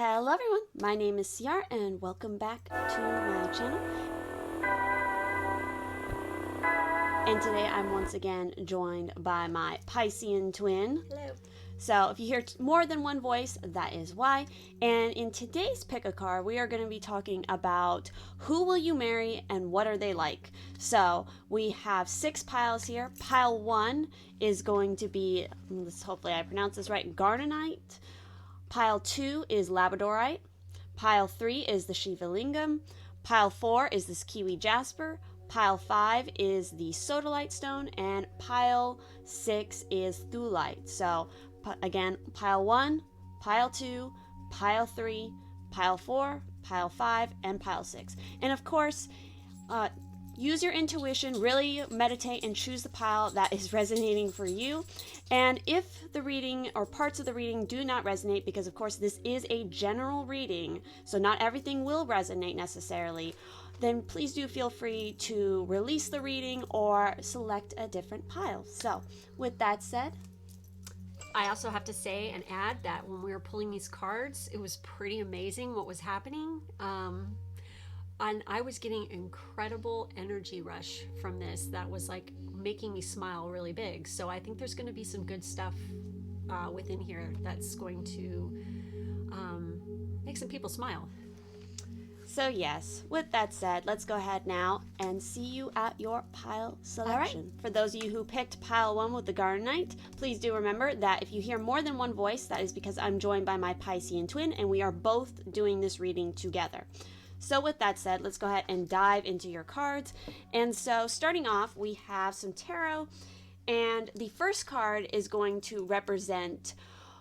Hello everyone, my name is CR and welcome back to my channel. And today I'm once again joined by my Piscean twin. Hello. So if you hear more than one voice, that is why. And in today's pick a card, we are going to be talking about who will you marry and what are they like. So we have 6 piles here. Pile 1 is going to be, hopefully I pronounce this right, Gardenite. Pile 2 is Labradorite. Pile 3 is the Shiva Lingam. Pile 4 is this Kiwi Jasper. Pile 5 is the Sodalite Stone. And Pile 6 is Thulite. So again, Pile 1, Pile 2, Pile 3, Pile 4, Pile 5, and Pile 6. And of course, use your intuition, really meditate and choose the pile that is resonating for you. And if the reading or parts of the reading do not resonate, because of course this is a general reading, so not everything will resonate necessarily, then please do feel free to release the reading or select a different pile. So with that said, I also have to say and add that when we were pulling these cards, it was pretty amazing what was happening. And I was getting incredible energy rush from this that was like making me smile really big. So I think there's going to be some good stuff within here that's going to make some people smile. So yes, with that said, let's go ahead now and see you at your pile selection. Right. For those of you who picked pile 1 with the Gardenite, please do remember that if you hear more than one voice, that is because I'm joined by my Piscean twin and we are both doing this reading together. So with that said, let's go ahead and dive into your cards. And so starting off, we have some tarot, and the first card is going to represent,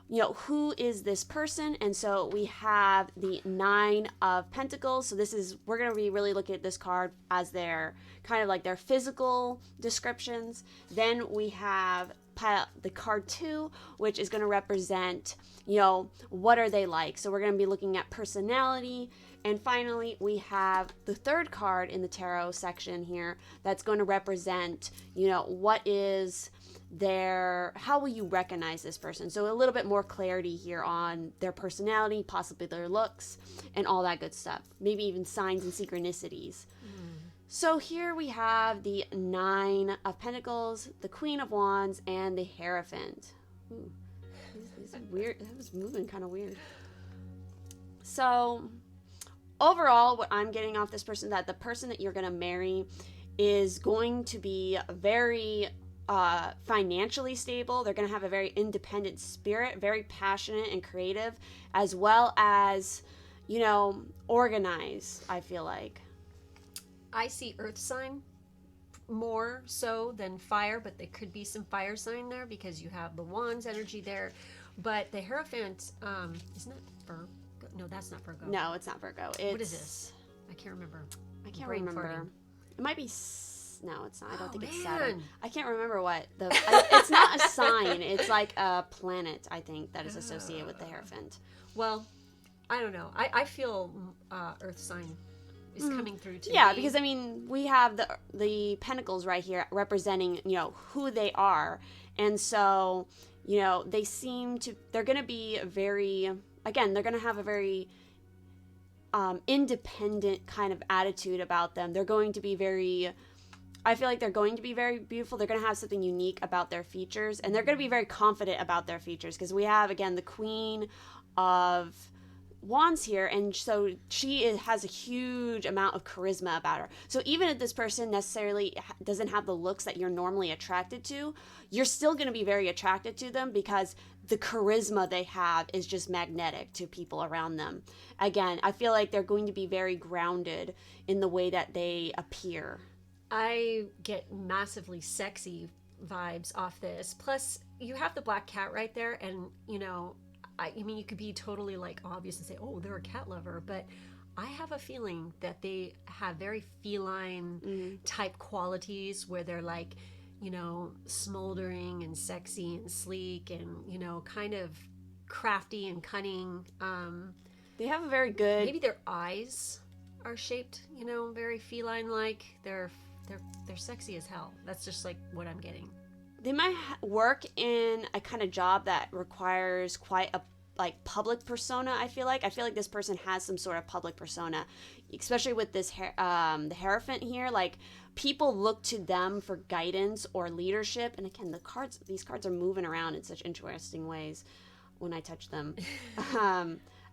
who is this person? And so we have the 9 of Pentacles. So we're going to be really looking at this card as their kind of like their physical descriptions. Then we have the card 2, which is going to represent, what are they like? So we're going to be looking at personality. And finally, we have the third card in the tarot section here that's going to represent, what is how will you recognize this person? So a little bit more clarity here on their personality, possibly their looks, and all that good stuff. Maybe even signs and synchronicities. So here we have the 9 of Pentacles, the Queen of Wands, and the Hierophant. Ooh, these are weird. That was moving kind of weird. So overall, what I'm getting off this person, that the person that you're going to marry is going to be very financially stable. They're going to have a very independent spirit, very passionate and creative, as well as, organized, I feel like. I see earth sign more so than fire, but there could be some fire sign there because you have the Wands energy there. But the Hierophant, isn't it Virgo? No, that's not Virgo. No, it's not Virgo. What is this? I can't remember. I can't remember. Farting. It might be. No, it's not. I don't think it's Saturn. I can't remember what it's not a sign. It's like a planet, I think, that is associated with the Hierophant. Well, I don't know. I feel earth sign is coming through to me. Because we have the Pentacles right here representing, who they are. And so, they're going to be they're going to have a very independent kind of attitude about them. They're going to be I feel like they're going to be very beautiful. They're going to have something unique about their features, and they're going to be very confident about their features because we have, again, the Queen of Wands here, and so she has a huge amount of charisma about her. So even if this person necessarily doesn't have the looks that you're normally attracted to, you're still going to be very attracted to them because the charisma they have is just magnetic to people around them. Again, I feel like they're going to be very grounded in the way that they appear. I get massively sexy vibes off this. Plus, you have the black cat right there, and you could be totally like obvious and say, oh, they're a cat lover, but I have a feeling that they have very feline type qualities where they're like, smoldering and sexy and sleek and, kind of crafty and cunning. They have a very good... Maybe their eyes are shaped, very feline-like. They're sexy as hell. That's just like what I'm getting. They might work in a kind of job that requires quite a like public persona. I feel like this person has some sort of public persona, especially with this the Hierophant here. Like, people look to them for guidance or leadership. And again, these cards are moving around in such interesting ways when I touch them.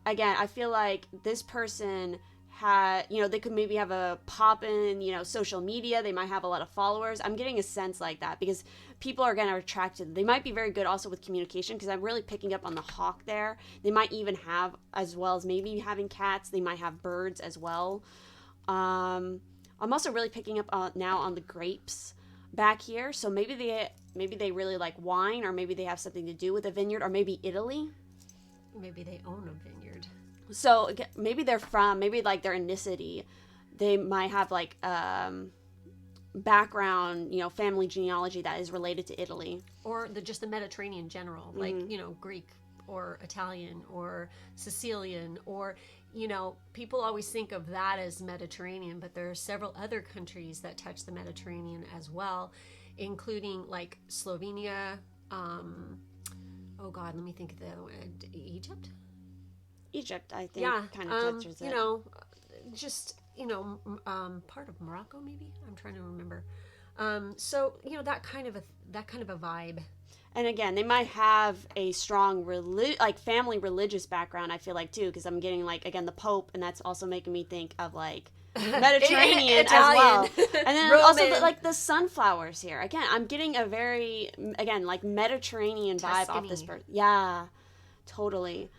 Again, I feel like this person they could maybe have a pop in, social media. They might have a lot of followers. I'm getting a sense like that because people are going to attract to them. They might be very good also with communication, because I'm really picking up on the hawk there. They might even have, as well as maybe having cats, they might have birds as well. I'm also really picking up now on the grapes back here. So maybe they really like wine, or maybe they have something to do with a vineyard, or maybe Italy. Maybe they own a vineyard. So maybe maybe like their ethnicity, they might have like background, family genealogy that is related to Italy. Or just the Mediterranean in general, like, Greek or Italian or Sicilian, or, people always think of that as Mediterranean, but there are several other countries that touch the Mediterranean as well, including like Slovenia. Oh God, let me think of the other one. Egypt, I think, kind of touches it. Part of Morocco, maybe. I'm trying to remember. So that kind of a vibe. And again, they might have a strong family religious background. I feel like too, because I'm getting like, again, the Pope, and that's also making me think of like Mediterranean as well. And then also the sunflowers here. Again, I'm getting a very like Mediterranean vibe off this person. Yeah, totally.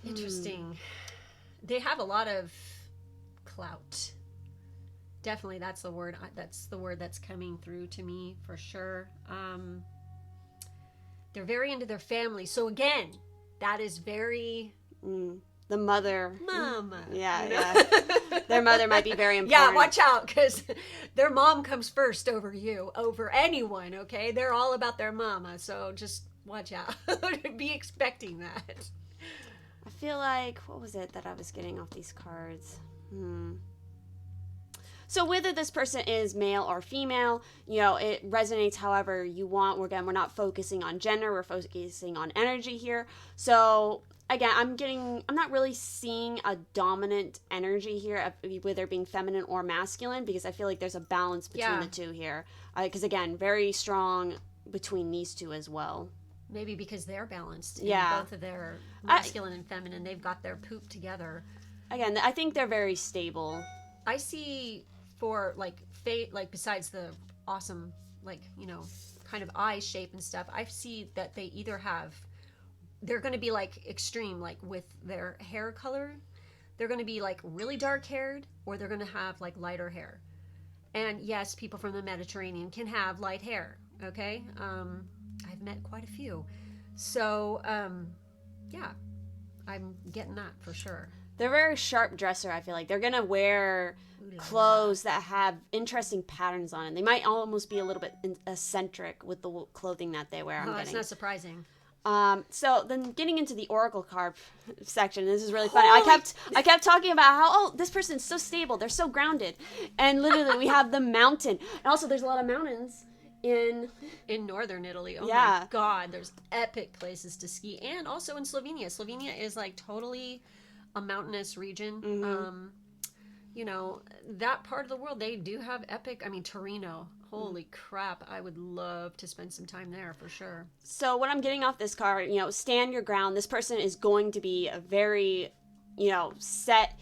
Interesting. They have a lot of clout. Definitely, that's the word. That's the word that's coming through to me for sure. They're very into their family. So again, that is very the mother. Mama. Yeah. Their mother might be very important. Yeah, watch out, because their mom comes first over anyone. Okay, they're all about their mama. So just watch out. Be expecting that. I feel like, what was it that I was getting off these cards? So whether this person is male or female, it resonates however you want. We're not focusing on gender. We're focusing on energy here. So again, I'm not really seeing a dominant energy here, whether being feminine or masculine, because I feel like there's a balance between the two here. Because again, very strong between these two as well. Maybe because they're balanced. Both of their masculine and feminine, they've got their poop together. Again, I think they're very stable. I see for like fate, like besides the awesome, like, kind of eye shape and stuff, I see that they either they're going to be like extreme, like with their hair color. They're going to be like really dark haired, or they're going to have like lighter hair. And yes, people from the Mediterranean can have light hair. Okay. I've met quite a few. So, yeah, I'm getting that for sure. They're a very sharp dresser, I feel like. They're going to wear clothes that have interesting patterns on it. They might almost be a little bit eccentric with the clothing that they wear. It's not surprising. So then getting into the oracle card section, this is really funny. I kept talking about how, this person's so stable. They're so grounded. And literally we have the mountain. And also there's a lot of mountains in northern Italy. Oh my God, there's epic places to ski, and also in Slovenia. Slovenia is like totally a mountainous region. That part of the world, they do have epic. I mean, Torino. Holy crap! I would love to spend some time there for sure. So what I'm getting off this card, stand your ground. This person is going to be a very, set.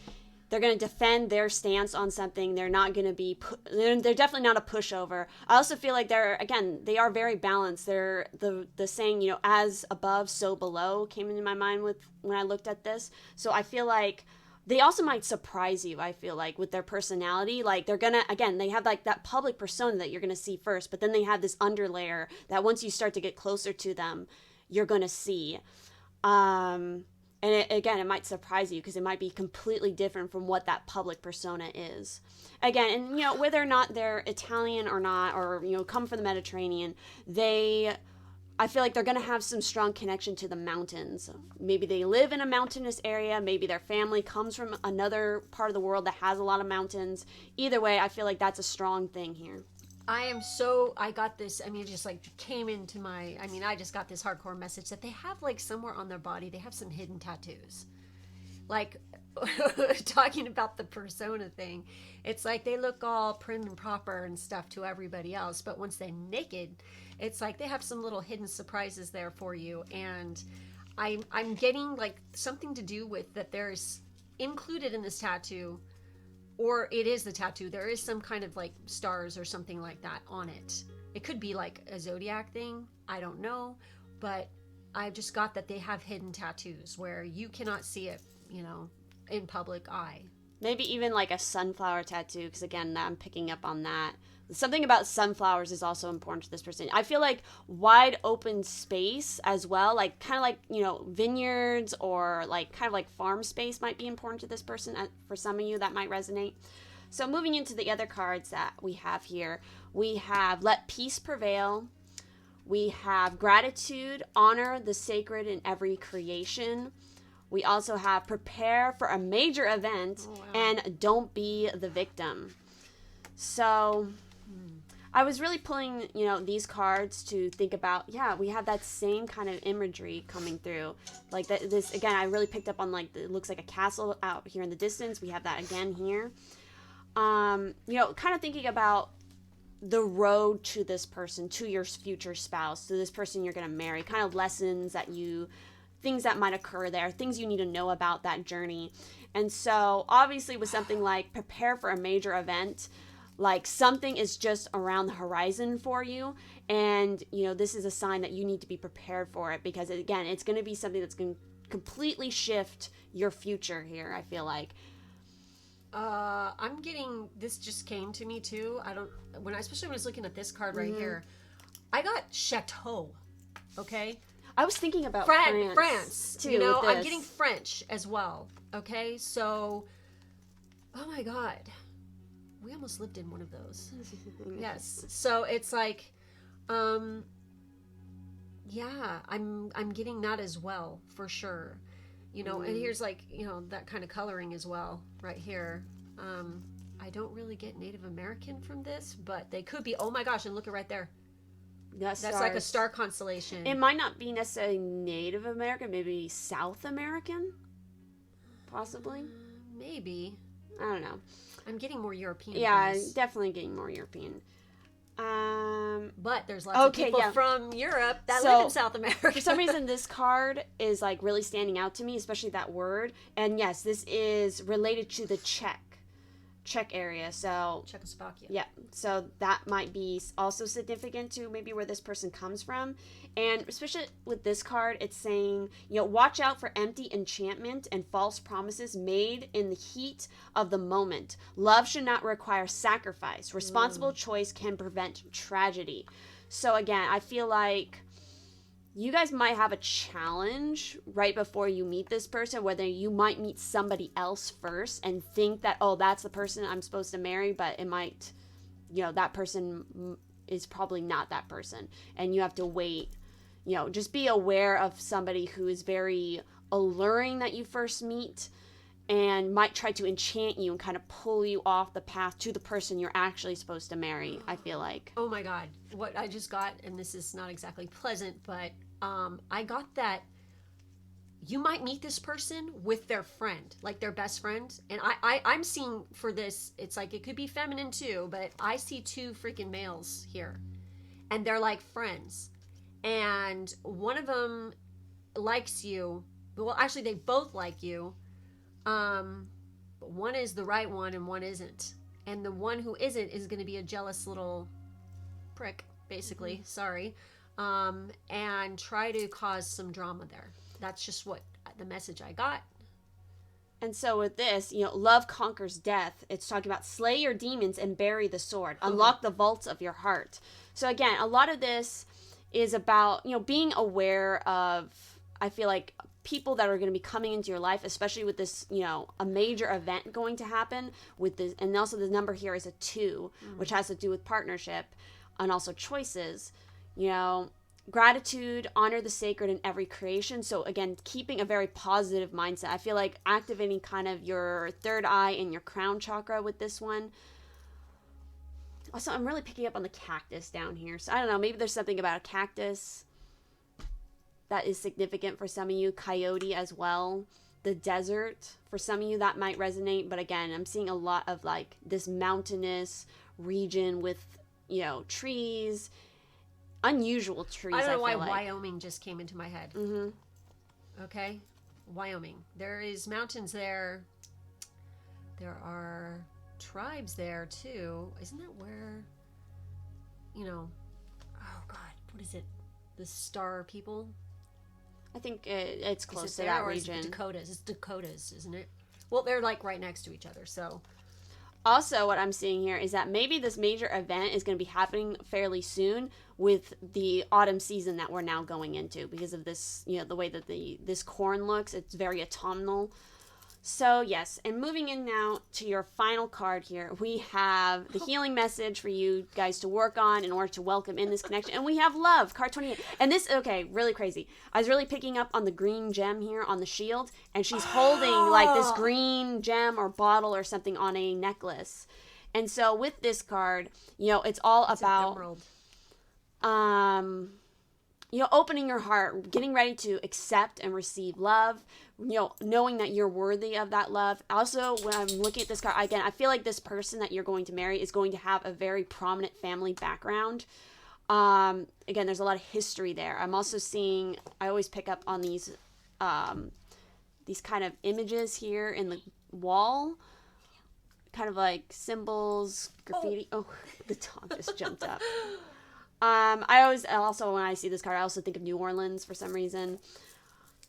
They're going to defend their stance on something. They're not going to be, they're definitely not a pushover. I also feel like they are very balanced. They're the saying, as above, so below came into my mind when I looked at this. So I feel like they also might surprise you, I feel like, with their personality. Like, they're going to, again, they have like that public persona that you're going to see first, but then they have this underlayer that once you start to get closer to them, you're going to see. And it might surprise you because it might be completely different from what that public persona is. Again, and whether or not they're Italian or not, or come from the Mediterranean, I feel like they're going to have some strong connection to the mountains. Maybe they live in a mountainous area. Maybe their family comes from another part of the world that has a lot of mountains. Either way, I feel like that's a strong thing here. I got this, I mean, it just like came into my, I mean, I just got this hardcore message that they have like somewhere on their body, they have some hidden tattoos. Like, talking about the persona thing, it's like they look all prim and proper and stuff to everybody else, but once they're naked, it's like they have some little hidden surprises there for you. And I'm getting like something to do with that there's included in this tattoo, or it is the tattoo, there is some kind of like stars or something like that on it. It could be like a zodiac thing, I don't know, but I just got that they have hidden tattoos where you cannot see it, you know, in public eye. Maybe even like a sunflower tattoo, because again, I'm picking up on that. Something about sunflowers is also important to this person. I feel like wide open space as well, like kind of like, you know, vineyards or like kind of like farm space might be important to this person. For some of you, that might resonate. So moving into the other cards that we have here, we have Let Peace Prevail. We have Gratitude, Honor the Sacred in Every Creation. We also have Prepare for a Major Event, and Don't Be the Victim. So I was really pulling, you know, these cards to think about, yeah, we have that same kind of imagery coming through. Like this, again, I really picked up on like, it looks like a castle out here in the distance. We have that again here. You know, kind of thinking about the road to this person, to your future spouse, to this person you're going to marry, kind of lessons that things that might occur there, things you need to know about that journey. And so obviously with something like prepare for a major event, like something is just around the horizon for you, and you know, this is a sign that you need to be prepared for it, because again, it's going to be something that's going to completely shift your future here, I feel like. I'm getting, this just came to me too. Especially when I was looking at this card right here, I got chateau. Okay. I was thinking about France too. You know, I'm getting French as well. Okay. So, oh my God. We almost lived in one of those. Yes. So it's like, yeah, I'm getting that as well, for sure. You know, and here's like, you know, that kind of coloring as well right here. I don't really get Native American from this, but they could be. Oh my gosh, and look at right there. That's like a star constellation. It might not be necessarily Native American, maybe South American, possibly. Maybe. I don't know. I'm getting more European. Yeah, definitely getting more European. But there's lots of people from Europe that live in South America. For some reason, this card is like really standing out to me, especially that word. And yes, this is related to the Czech area. So Czechoslovakia. Yeah. So that might be also significant to maybe where this person comes from. And especially with this card, it's saying, you know, watch out for empty enchantment and false promises made in the heat of the moment. Love should not require sacrifice. Responsible choice can prevent tragedy. So again, I feel like you guys might have a challenge right before you meet this person, whether you might meet somebody else first and think that, oh, that's the person I'm supposed to marry, but it might, you know, that person is probably not that person. And you have to wait, you know, just be aware of somebody who is very alluring that you first meet and might try to enchant you and kind of pull you off the path to the person you're actually supposed to marry, I feel like. Oh my God. What I just got, and this is not exactly pleasant, but I got that you might meet this person with their friend, like their best friend. And I'm seeing for this, it's like, it could be feminine too, but I see two freaking males here. And they're like friends. And one of them likes you. Well, actually, they both like you. But one is the right one and one isn't. And the one who isn't is going to be a jealous little prick, basically. Sorry. And try to cause some drama there. That's just what the message I got. And so with this, you know, love conquers death. It's talking about slay your demons and bury the sword. Unlock the vaults of your heart. So again, a lot of this is about, you know, being aware of, I feel like, people that are going to be coming into your life, especially with this, you know, a major event going to happen with this. And also the number here is a 2, which has to do with partnership and also choices. You know, gratitude, honor the sacred in every creation. So again, keeping a very positive mindset. I feel like activating kind of your third eye and your crown chakra with this one. Also, I'm really picking up on the cactus down here. So I don't know, maybe there's something about a cactus that is significant for some of you. Coyote as well. The desert, for some of you that might resonate. But again, I'm seeing a lot of like this mountainous region with, you know, trees, unusual trees. I don't know why like. Wyoming just came into my head. Okay, Wyoming. There is mountains there. There are tribes there too. Isn't that where, you know, oh God, what is it? The Star people? I think it's close to there, that or region. Is it Dakotas? It's Dakotas, isn't it? Well, they're like right next to each other, so. Also, what I'm seeing here is that maybe this major event is going to be happening fairly soon with the autumn season that we're now going into because of this, you know, the way that this corn looks. It's very autumnal. So, yes, and moving in now to your final card here, we have the healing message for you guys to work on in order to welcome in this connection. And we have love, card 28. And this, okay, really crazy. I was really picking up on the green gem here on the shield, and she's holding like this green gem or bottle or something on a necklace. And so with this card, you know, it's all about, you know, opening your heart, getting ready to accept and receive love, you know, knowing that you're worthy of that love. Also, when I'm looking at this card, again, I feel like this person that you're going to marry is going to have a very prominent family background. Again, there's a lot of history there. I'm also seeing, I always pick up on these kind of images here in the wall, kind of like symbols, graffiti. Oh, the dog just jumped up. I always, also when I see this card, I also think of New Orleans for some reason.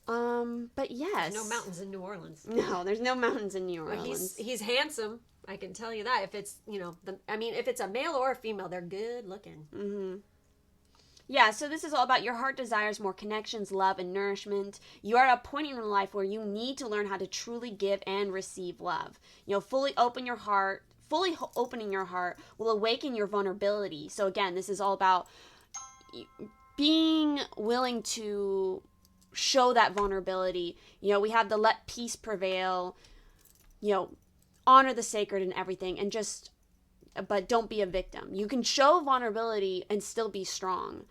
But yes. There's no mountains in New Orleans. No, there's no mountains in New Orleans. Well, he's handsome. I can tell you that. If it's, you know, if it's a male or a female, they're good looking. Mm-hmm. Yeah, so this is all about your heart desires more connections, love, and nourishment. You are at a point in your life where you need to learn how to truly give and receive love. You know, fully opening your heart will awaken your vulnerability. So again, this is all about being willing to show that vulnerability. You know, we have the let peace prevail, you know, honor the sacred and everything, and but don't be a victim. You can show vulnerability and still be strong,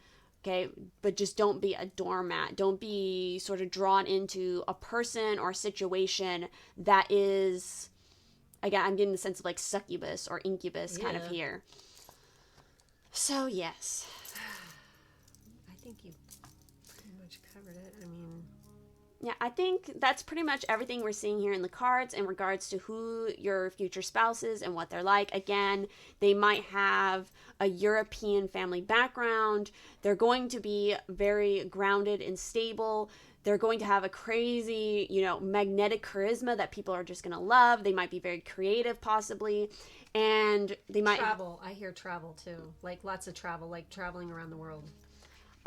okay? But just don't be a doormat. Don't be sort of drawn into a person or a situation that is, again, I'm getting the sense of like succubus or incubus kind of here. So, yes. I think you pretty much covered it. I mean... Yeah, I think that's pretty much everything we're seeing here in the cards in regards to who your future spouse is and what they're like. Again, they might have a European family background. They're going to be very grounded and stable. They're going to have a crazy, you know, magnetic charisma that people are just going to love. They might be very creative, possibly. And they might... Travel. I hear travel, too. Like, lots of travel, like traveling around the world.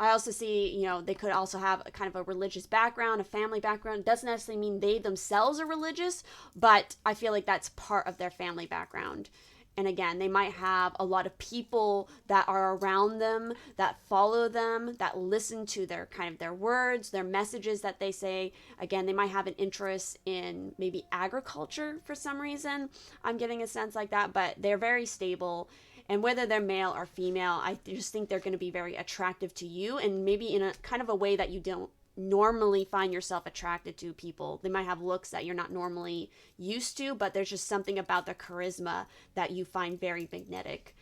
I also see, you know, they could also have a kind of a religious background, a family background. It doesn't necessarily mean they themselves are religious, but I feel like that's part of their family background. And again, they might have a lot of people that are around them, that follow them, that listen to their kind of their words, their messages that they say. Again, they might have an interest in maybe agriculture for some reason. I'm getting a sense like that, but they're very stable. And whether they're male or female, I just think they're going to be very attractive to you, and maybe in a kind of a way that you don't normally find yourself attracted to people. They might have looks that you're not normally used to, but there's just something about their charisma that you find very magnetic.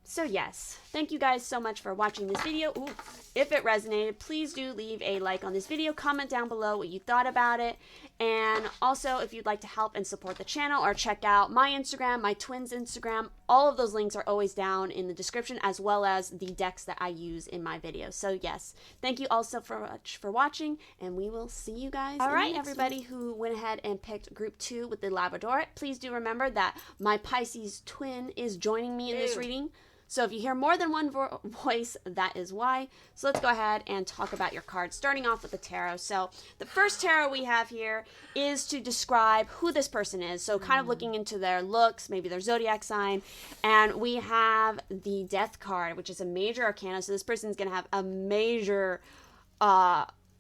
So yes, thank you guys so much for watching this video. Ooh, if it resonated, please do leave a like on this video, comment down below what you thought about it, and also if you'd like to help and support the channel or check out my Instagram, my twins' Instagram, all of those links are always down in the description, as well as the decks that I use in my videos. So yes, thank you all so much for watching, and we will see you guys. All right, everybody who went ahead and picked group 2 with the Labradorite, please do remember that my Pisces twin is joining me in this reading. So if you hear more than one voice, that is why. So let's go ahead and talk about your cards, starting off with the tarot. So the first tarot we have here is to describe who this person is. So kind of looking into their looks, maybe their zodiac sign. And we have the Death card, which is a major arcana. So this person's going to have a major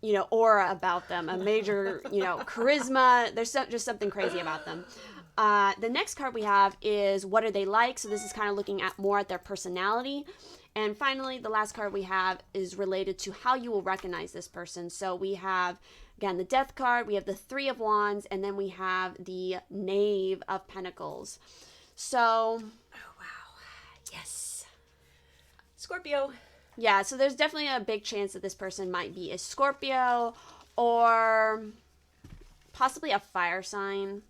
you know, aura about them, a major, you know, charisma. There's just something crazy about them. The next card we have is what are they like? So this is kind of looking at more at their personality. And finally, the last card we have is related to how you will recognize this person. So we have, again, the Death card, we have the Three of Wands, and then we have the Knave of Pentacles. So, oh wow, yes, Scorpio. Yeah, so there's definitely a big chance that this person might be a Scorpio or possibly a fire sign.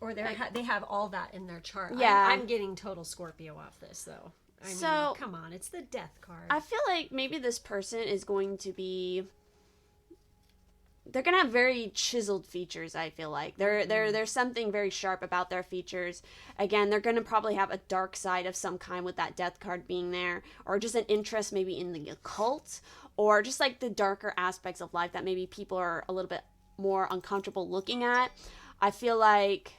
Or they have all that in their chart. Yeah. I'm getting total Scorpio off this, though. I mean, come on, it's the Death card. I feel like maybe this person is going to be... They're going to have very chiseled features, I feel like. There's something very sharp about their features. Again, they're going to probably have a dark side of some kind with that Death card being there. Or just an interest maybe in the occult. Or just like the darker aspects of life that maybe people are a little bit more uncomfortable looking at. I feel like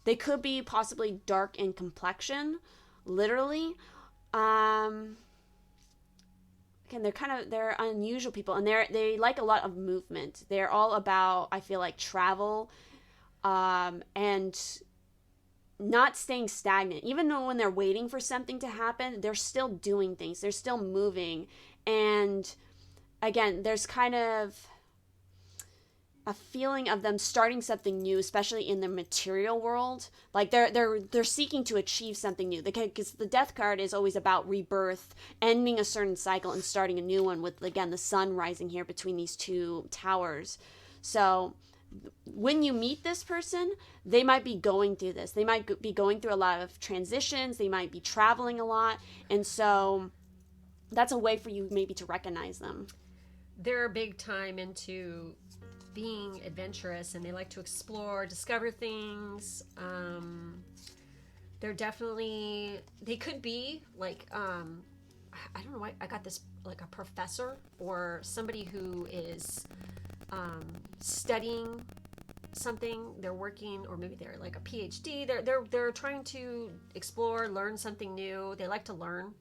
they could be possibly dark in complexion, literally. Again, they're unusual people, and they like a lot of movement. They're all about, I feel like, travel, and not staying stagnant. Even though when they're waiting for something to happen, they're still doing things. They're still moving. And again, there's kind of a feeling of them starting something new, especially in the material world. Like they're seeking to achieve something new. Because the Death card is always about rebirth, ending a certain cycle and starting a new one with, again, the sun rising here between these two towers. So when you meet this person, they might be going through this. They might be going through a lot of transitions. They might be traveling a lot. And so that's a way for you maybe to recognize them. They're big time into being adventurous, and they like to explore, discover things. They're definitely, they could be like, I don't know why I got this, like a professor or somebody who is studying something. They're working, or maybe they're like a PhD. They're trying to explore, learn something new. They like to learn.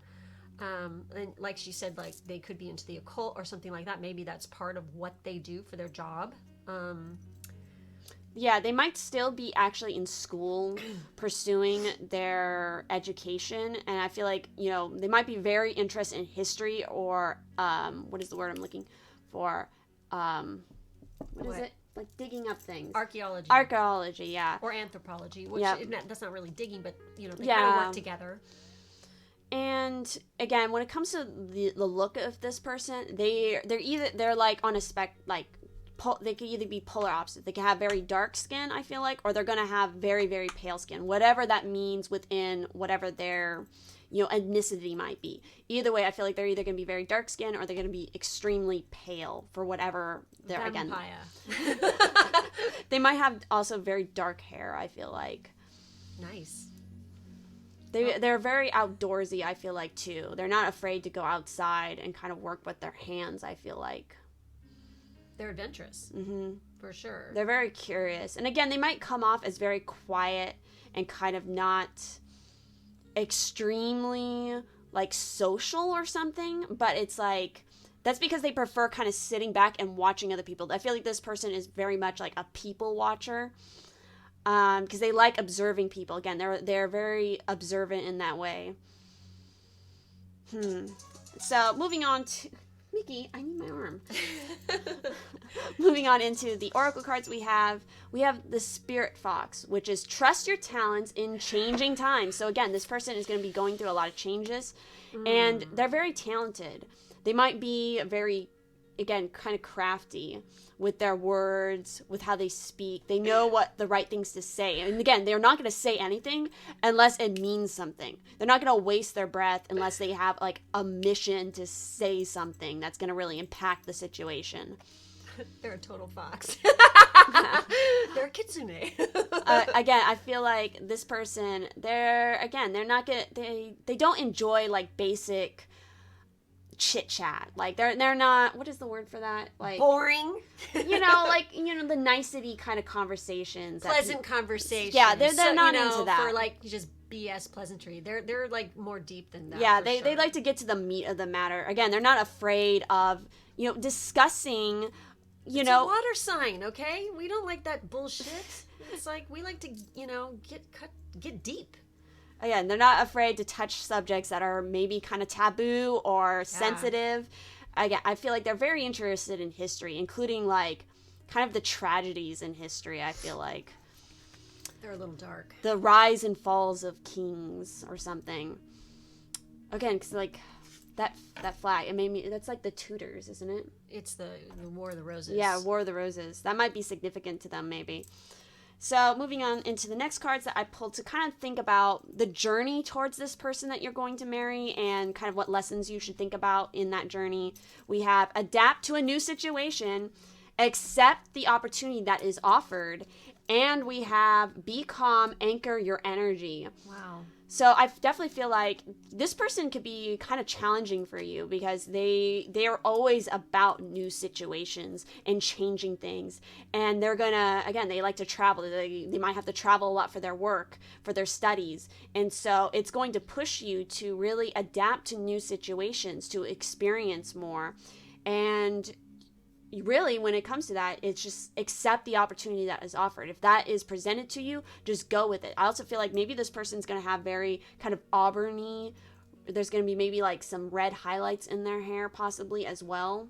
And like she said, like they could be into the occult or something like that. Maybe that's part of what they do for their job. Yeah, they might still be actually in school pursuing their education. And I feel like, they might be very interested in history or, what is the word I'm looking for? What is it? Like digging up things. Archaeology, yeah. Or anthropology, which that's not really digging, but, they kind of work together. And again, when it comes to the look of this person, they're like on a they could either be polar opposite. They can have very dark skin, I feel like, or they're going to have very, very pale skin, whatever that means within whatever their, ethnicity might be. Either way, I feel like they're either going to be very dark skin or they're going to be extremely pale for whatever they're, again. They might have also very dark hair, I feel like. Nice. They're very outdoorsy, I feel like, too. They're not afraid to go outside and kind of work with their hands, I feel like. They're adventurous. Mm-hmm. For sure. They're very curious. And again, they might come off as very quiet and kind of not extremely, like, social or something. But it's like, that's because they prefer kind of sitting back and watching other people. I feel like this person is very much like a people watcher. Because they like observing people. Again, they're very observant in that way. So, moving on to... Mickey, I need my arm. Moving on into the oracle cards we have the Spirit Fox, which is trust your talents in changing times. So again, this person is going to be going through a lot of changes, and they're very talented. They might be very, again, kind of crafty with their words, with how they speak. They know what the right things to say. And again, they're not going to say anything unless it means something. They're not going to waste their breath unless they have like a mission to say something that's going to really impact the situation. They're a total fox. They're a kitsune. Again, I feel like this person, they're not going to, they don't enjoy like basic chit chat. Like they're not, what is the word for that? Like boring. The nicety kind of conversations. Pleasant conversations. Yeah, they're not into that. For like just BS pleasantry. They're like more deep than that. Yeah, they like to get to the meat of the matter. Again, they're not afraid of, discussing you It's know, a water sign, okay? We don't like that bullshit. It's like we like to, get deep. again, they're not afraid to touch subjects that are maybe kind of taboo or sensitive. Again, I feel like they're very interested in history, including like kind of the tragedies in history. I feel like They're a little dark. the rise and falls of kings or something. Again, because like that flag, it made me. That's like the Tudors, isn't it? It's the War of the Roses. Yeah, War of the Roses. That might be significant to them, maybe. So, moving on into the next cards that I pulled to kind of think about the journey towards this person that you're going to marry and kind of what lessons you should think about in that journey. We have adapt to a new situation, accept the opportunity that is offered, and we have be calm, anchor your energy. Wow. So I definitely feel like this person could be kind of challenging for you because they are always about new situations and changing things. And they're gonna, again, they like to travel. They might have to travel a lot for their work, for their studies. And so it's going to push you to really adapt to new situations, to experience more. And really, when it comes to that, it's just accept the opportunity that is offered. If that is presented to you, just go with it. I also feel like maybe this person's going to have very kind of auburny, there's going to be maybe like some red highlights in their hair possibly as well.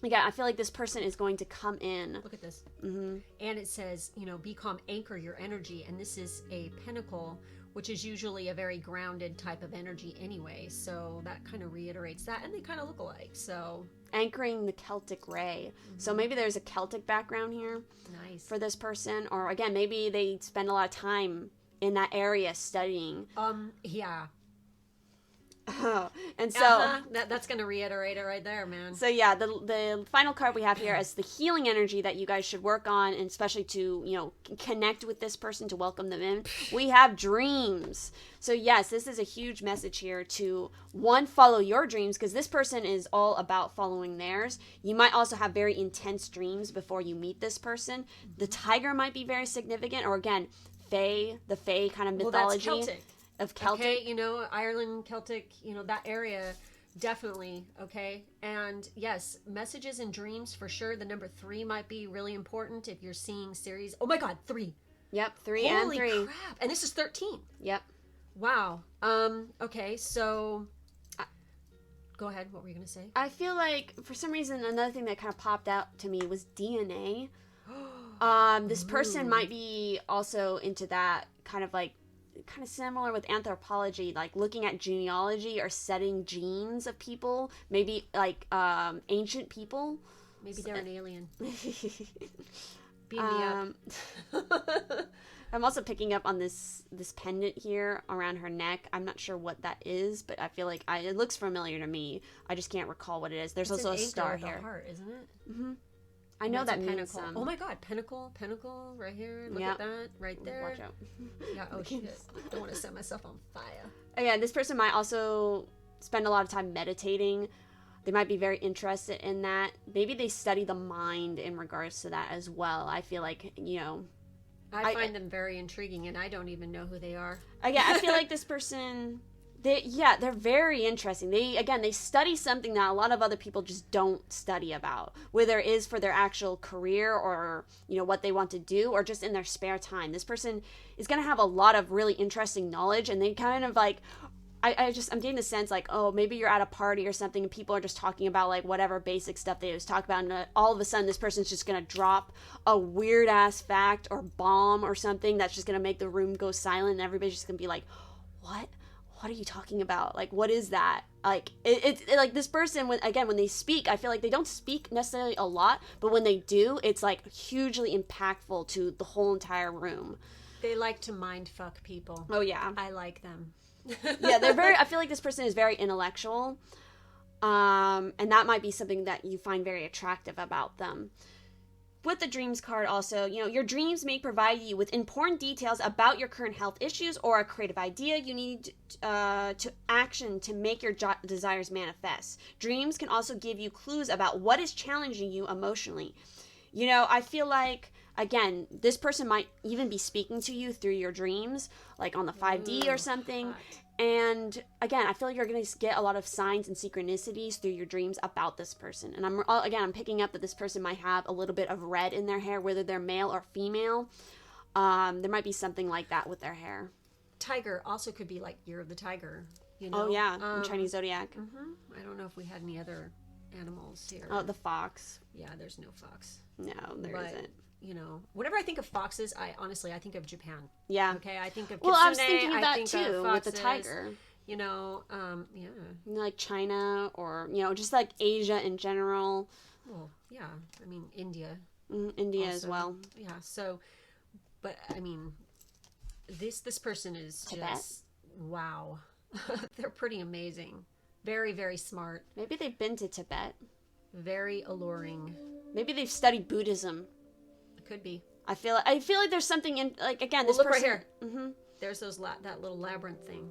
Again, I feel like this person is going to come in. Look at this. Mm-hmm. And it says, be calm, anchor your energy. And this is a pentacle, which is usually a very grounded type of energy anyway. So that kind of reiterates that. And they kind of look alike. So Anchoring the Celtic ray. Mm-hmm. So maybe there's a Celtic background here. Nice. For this person. Or again, maybe they spend a lot of time in that area studying. Yeah. And so that's going to reiterate it right there, man. So yeah, the final card we have here is the healing energy that you guys should work on, and especially to connect with this person, to welcome them in. We have dreams. So yes, this is a huge message here to, one, follow your dreams, because this person is all about following theirs. You might also have very intense dreams before you meet this person. The tiger might be very significant, or again, the Fae kind of mythology. Well, that's Celtic. Of Celtic. Okay, Ireland, Celtic, that area, definitely, okay? And yes, messages and dreams for sure. The number 3 might be really important if you're seeing series. Oh my God, 3. Yep, 3 Holy and 3. crap. And this is 13. Yep. Wow. Okay, so go ahead. What were you going to say? I feel like, for some reason, another thing that kind of popped out to me was DNA. This person might be also into that kind of similar with anthropology, like looking at genealogy or setting genes of people, maybe like ancient people. Maybe they're an alien. Beam me up. I'm also picking up on this pendant here around her neck. I'm not sure what that is, but I feel like it looks familiar to me. I just can't recall what it is. There's also a star here. The heart, isn't it? Mm-hmm. I know that means Oh my God, pinnacle right here. Look at that, right there. Watch out. Yeah. Oh shit! I don't want to set myself on fire. Again, this person might also spend a lot of time meditating. They might be very interested in that. Maybe they study the mind in regards to that as well. I feel like I find them very intriguing, and I don't even know who they are. Again, I feel like this person. They're very interesting. They study something that a lot of other people just don't study about, whether it is for their actual career or, what they want to do, or just in their spare time. This person is going to have a lot of really interesting knowledge, and they kind of like, I'm getting the sense like, oh, maybe you're at a party or something and people are just talking about like whatever basic stuff they just talk about, and all of a sudden this person's just going to drop a weird ass fact or bomb or something that's just going to make the room go silent, and everybody's just going to be like, what are you talking about? Like, what is that? Like, it's like this person, when they speak, I feel like they don't speak necessarily a lot, but when they do, it's like hugely impactful to the whole entire room. They like to mind fuck people. Oh yeah. I like them. Yeah, I feel like this person is very intellectual. And that might be something that you find very attractive about them. With the dreams card also, your dreams may provide you with important details about your current health issues or a creative idea you need to action to make your desires manifest. Dreams can also give you clues about what is challenging you emotionally. I feel like, again, this person might even be speaking to you through your dreams, like on the 5D or something. Hot. And again, I feel like you're going to get a lot of signs and synchronicities through your dreams about this person. And I'm picking up that this person might have a little bit of red in their hair, whether they're male or female. There might be something like that with their hair. Tiger also could be like Year of the Tiger. You know? Oh yeah, in Chinese zodiac. I don't know if we had any other animals here. Oh, the fox. Yeah, there's no fox. No, there isn't. You know, whenever I think of foxes, I think of Japan. Yeah. Okay, I think of Well, kitsune, I was thinking of that too with the foxes, tiger. You know, yeah. Like China or, just like Asia in general. Well, yeah. I mean, India. India also. as well. Yeah. So, but I mean, this person is Tibet? just wow. They're pretty amazing. Very, very smart. Maybe they've been to Tibet. Very alluring. Maybe they've studied Buddhism. Could be. I feel like there's something in, like, again, this look person, right here. Mm-hmm. There's that little labyrinth thing.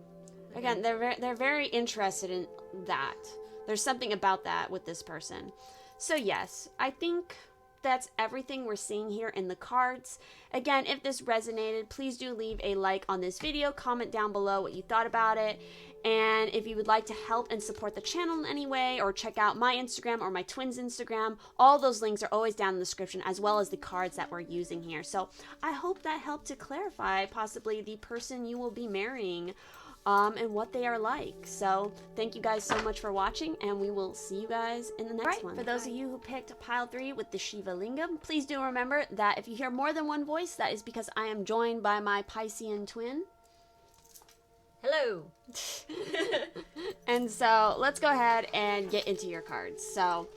Again, they're very interested in that. There's something about that with this person. So yes, I think that's everything we're seeing here in the cards. Again, if this resonated, please do leave a like on this video, comment down below what you thought about it. And if you would like to help and support the channel in any way, or check out my Instagram or my twins' Instagram, all those links are always down in the description, as well as the cards that we're using here. So I hope that helped to clarify possibly the person you will be marrying and what they are like. So thank you guys so much for watching, and we will see you guys in the next one. For those of you who picked pile 3 with the Shiva Lingam, please do remember that if you hear more than one voice, that is because I am joined by my Piscean twin. Hello. And so let's go ahead and get into your cards. So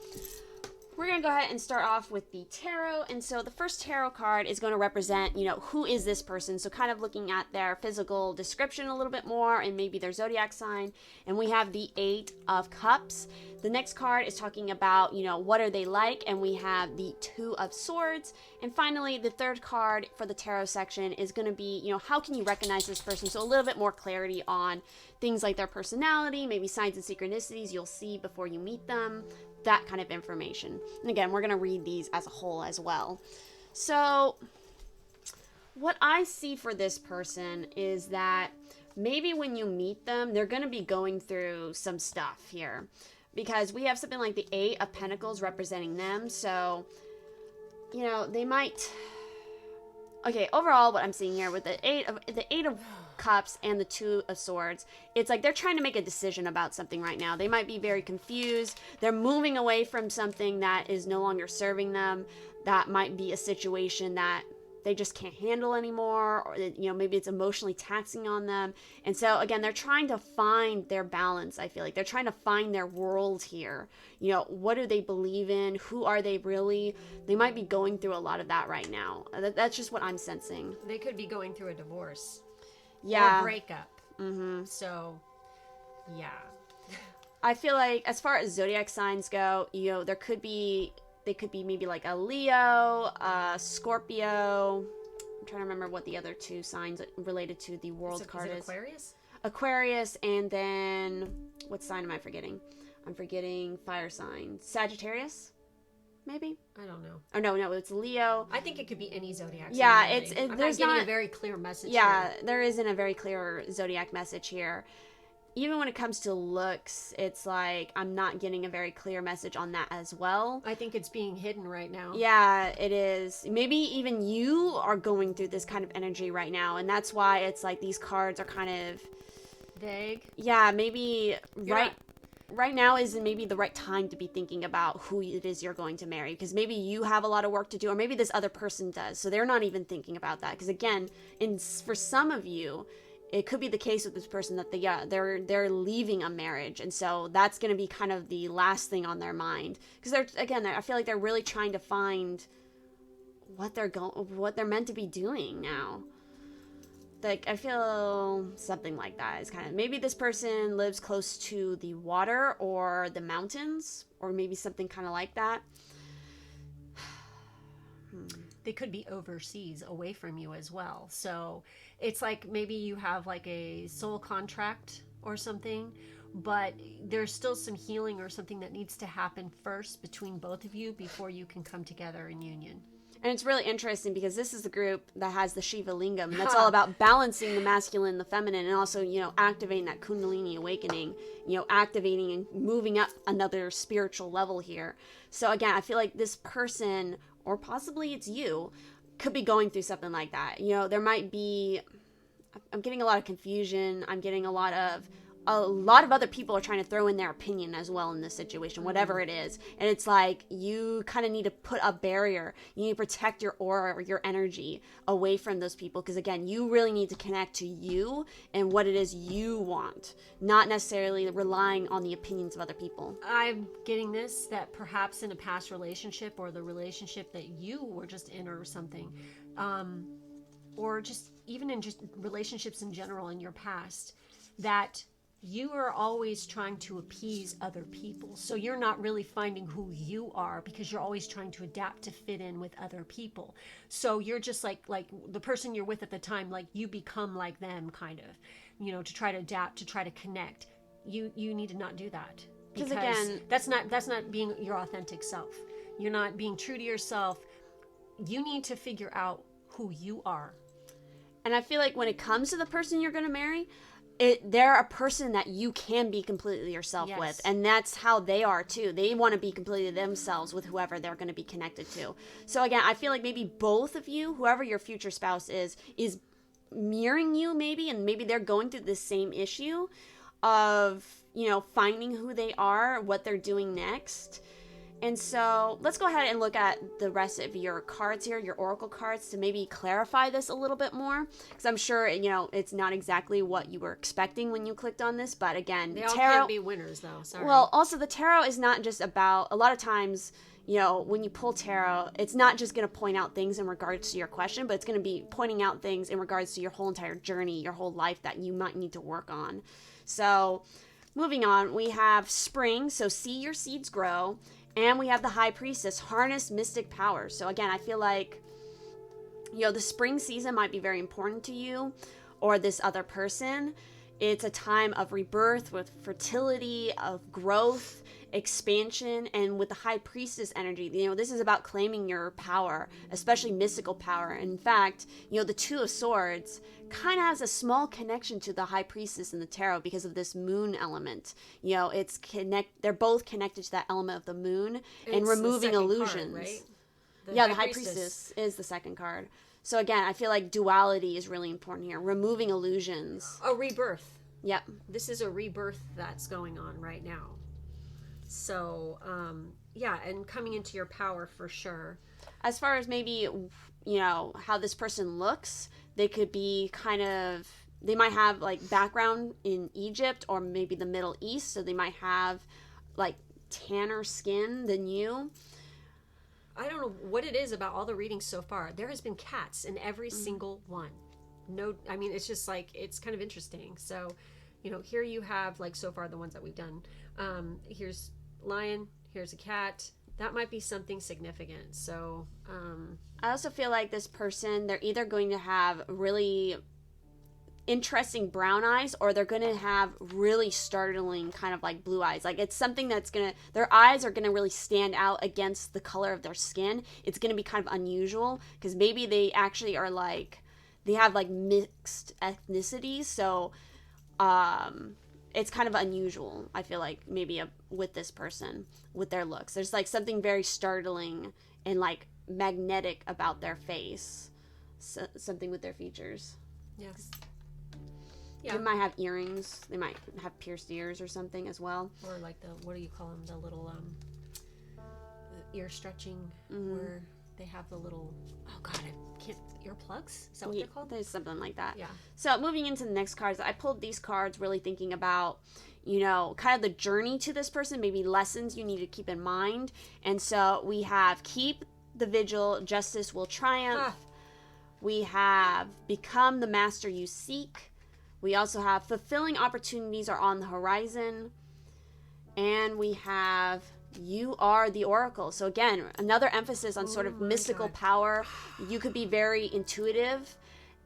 we're going to go ahead and start off with the tarot. And so the first tarot card is going to represent, who is this person? So kind of looking at their physical description a little bit more and maybe their zodiac sign. And we have the 8 of Cups. The next card is talking about, what are they like? And we have the 2 of Swords. And finally, the third card for the tarot section is going to be, how can you recognize this person? So a little bit more clarity on things like their personality, maybe signs and synchronicities you'll see before you meet them, that kind of information. And again, we're going to read these as a whole as well. So what I see for this person is that maybe when you meet them, they're going to be going through some stuff here, because we have something like the 8 of Pentacles representing them. So, they might... Okay, overall, what I'm seeing here with the 8 of Cups and the 2 of Swords, it's like they're trying to make a decision about something right now. They might be very confused. They're moving away from something that is no longer serving them. That might be a situation that they just can't handle anymore, or maybe it's emotionally taxing on them. And so again, they're trying to find their balance. I feel like they're trying to find their world here. What do they believe in? Who are they really? They might be going through a lot of that right now. That's just what I'm sensing. They could be going through a divorce. Yeah. Or a breakup. Mm-hmm. So, yeah. I feel like as far as zodiac signs go, they could be maybe like a Leo, Scorpio. I'm trying to remember what the other 2 signs related to the world card is. Aquarius? Aquarius, and then what sign am I forgetting? I'm forgetting fire sign. Sagittarius? Maybe? I don't know. Oh, no, it's Leo. I think it could be any zodiac sign. Yeah, really. I'm there's not getting not a very clear message Yeah, here. there isn't a very clear zodiac message here. Even when it comes to looks, it's like I'm not getting a very clear message on that as well. I think it's being hidden right now. Yeah, it is. Maybe even you are going through this kind of energy right now, and that's why it's like these cards are kind of vague. Yeah, maybe right now isn't maybe the right time to be thinking about who it is you're going to marry, because maybe you have a lot of work to do, or maybe this other person does, so they're not even thinking about that. Because again, for some of you, it could be the case with this person that they're leaving a marriage, and so that's going to be kind of the last thing on their mind, because I feel like they're really trying to find what they're meant to be doing now. Like, I feel something like that is kind of, maybe this person lives close to the water or the mountains, or maybe something kind of like that. They could be overseas, away from you as well. So it's like maybe you have like a soul contract or something, but there's still some healing or something that needs to happen first between both of you before you can come together in union. And it's really interesting because this is the group that has the Shiva Lingam. That's all about balancing the masculine and the feminine, and also, activating that Kundalini awakening, activating and moving up another spiritual level here. So again, I feel like this person, or possibly it's you, could be going through something like that. There might be, I'm getting a lot of confusion. I'm getting a lot of other people are trying to throw in their opinion as well in this situation, whatever it is. And it's like, you kind of need to put a barrier. You need to protect your aura or your energy away from those people. Because again, you really need to connect to you and what it is you want, not necessarily relying on the opinions of other people. I'm getting this, that perhaps in a past relationship, or the relationship that you were just in or something, or just even in just relationships in general in your past, that you are always trying to appease other people. So you're not really finding who you are, because you're always trying to adapt to fit in with other people. So you're just like the person you're with at the time, like you become like them, kind of, to try to adapt, to try to connect. You need to not do that, because again, that's not being your authentic self. You're not being true to yourself. You need to figure out who you are. And I feel like when it comes to the person you're going to marry, they're a person that you can be completely yourself with. And that's how they are too. They want to be completely themselves with whoever they're going to be connected to. So again, I feel like maybe both of you, whoever your future spouse is mirroring you maybe, and maybe they're going through the same issue of, finding who they are, what they're doing next. And so let's go ahead and look at the rest of your cards here, your oracle cards, to maybe clarify this a little bit more. Because I'm sure, it's not exactly what you were expecting when you clicked on this. But again, they all can't be winners, though. Sorry. Well, also the tarot is not just about, a lot of times, when you pull tarot, it's not just going to point out things in regards to your question, but it's going to be pointing out things in regards to your whole entire journey, your whole life that you might need to work on. So moving on, we have spring. So see your seeds grow. And we have the High Priestess, harness mystic powers. So again, I feel like, the spring season might be very important to you or this other person. It's a time of rebirth, with fertility, of growth, expansion, and with the High Priestess energy, this is about claiming your power, especially mystical power. In fact, the Two of Swords kind of has a small connection to the High Priestess in the tarot because of this moon element. They're both connected to that element of the moon and removing illusions. Card, right? The High Priestess is the second card. So again, I feel like duality is really important here. Removing illusions. A rebirth. Yep. This is a rebirth that's going on right now. So, and coming into your power for sure. As far as maybe, how this person looks, they could be they might have like background in Egypt or maybe the Middle East. So they might have like tanner skin than you. I don't know what it is about all the readings so far. There has been cats in every single one. No, I mean, it's just like, it's kind of interesting. So, here you have, like, so far the ones that we've done. Here's lion, here's a cat. That might be something significant. So, I also feel like this person, they're either going to have really interesting brown eyes, or they're going to have really startling kind of like blue eyes. Like, it's something that's their eyes are going to really stand out against the color of their skin. It's going to be kind of unusual, because maybe they actually are like, they have like mixed ethnicities. So, it's kind of unusual, I feel like, maybe with this person, with their looks. There's like something very startling and like magnetic about their face. So, something with their features. Yes. Yeah. They might have earrings. They might have pierced ears or something as well. Or like what do you call them? The little ear stretching, where they have the little, oh God, I can't, earplugs? Is that what they're called? There's something like that. Yeah. So moving into the next cards, I pulled these cards really thinking about, kind of the journey to this person, maybe lessons you need to keep in mind. And so we have keep the vigil, justice will triumph. We have become the master you seek. We also have fulfilling opportunities are on the horizon. And we have you are the oracle. So again, another emphasis on sort of mystical power. You could be very intuitive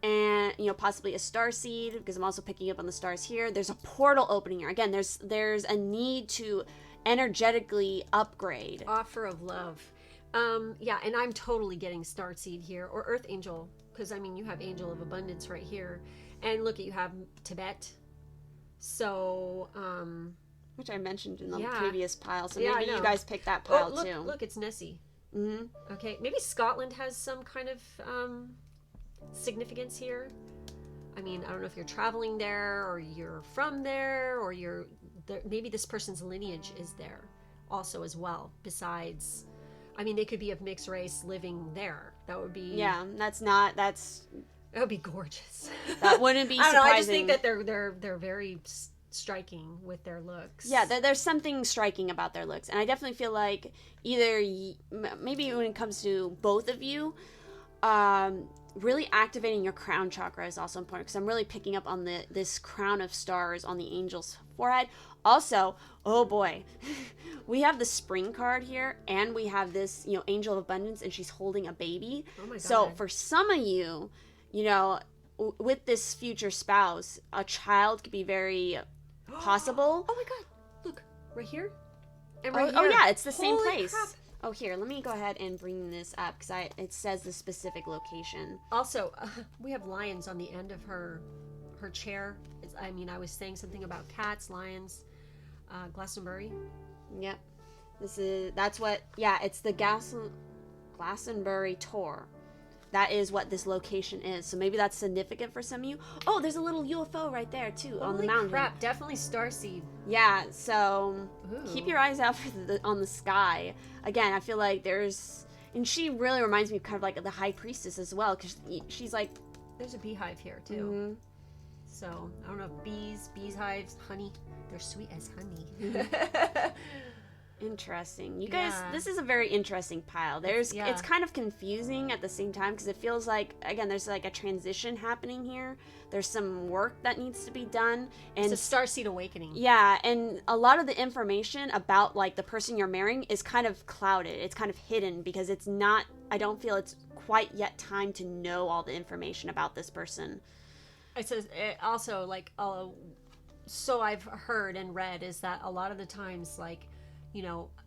and, possibly a starseed, because I'm also picking up on the stars here. There's a portal opening here. Again, there's a need to energetically upgrade. Offer of love. Yeah, and I'm totally getting starseed here, or earth angel, because I mean you have angel of abundance right here, and look at you have Tibet. So which I mentioned in the yeah. previous pile. So Yeah, I maybe know. you guys picked that pile look, too. Look, it's Nessie. Mm-hmm. Okay, maybe Scotland has some kind of significance here. I mean, I don't know if you're traveling there, or you're from there, or maybe this person's lineage is there also as well. Besides, I mean, they could be of mixed race living there. That would be that would be gorgeous. That wouldn't be I don't surprising. know, I just think that they're very striking with their looks. Yeah, there's something striking about their looks, and I definitely feel like either maybe when it comes to both of you, really activating your crown chakra is also important, because I'm really picking up on this crown of stars on the angel's forehead. Also, oh boy, we have the spring card here, and we have this, angel of abundance, and she's holding a baby. Oh my God. So for some of you, with this future spouse, a child could be very possible. Oh my God, look, right here? And right here. Oh yeah, it's the same Holy place. Crap. Oh, here, let me go ahead and bring this up, because it says the specific location. Also, we have lions on the end of her chair. I was saying something about cats, lions, Glastonbury. Yep. It's the Glastonbury tour. That is what this location is. So maybe that's significant for some of you. Oh, there's a little UFO right there too. On the mountain. Holy crap, definitely starseed. Yeah, so Ooh. Keep your eyes out on the sky. Again, I feel like and she really reminds me of kind of like the high priestess as well, because she's like... There's a beehive here too. Mm-hmm. So, I don't know, bees, hives, honey. They're sweet as honey. Interesting. You guys, this is a very interesting pile. It's kind of confusing at the same time, because it feels like, again, there's like a transition happening here. There's some work that needs to be done. And it's a starseed awakening. Yeah, and a lot of the information about like the person you're marrying is kind of clouded. It's kind of hidden, because I don't feel it's quite yet time to know all the information about this person. It says also, like, so I've heard and read, is that a lot of the times, like,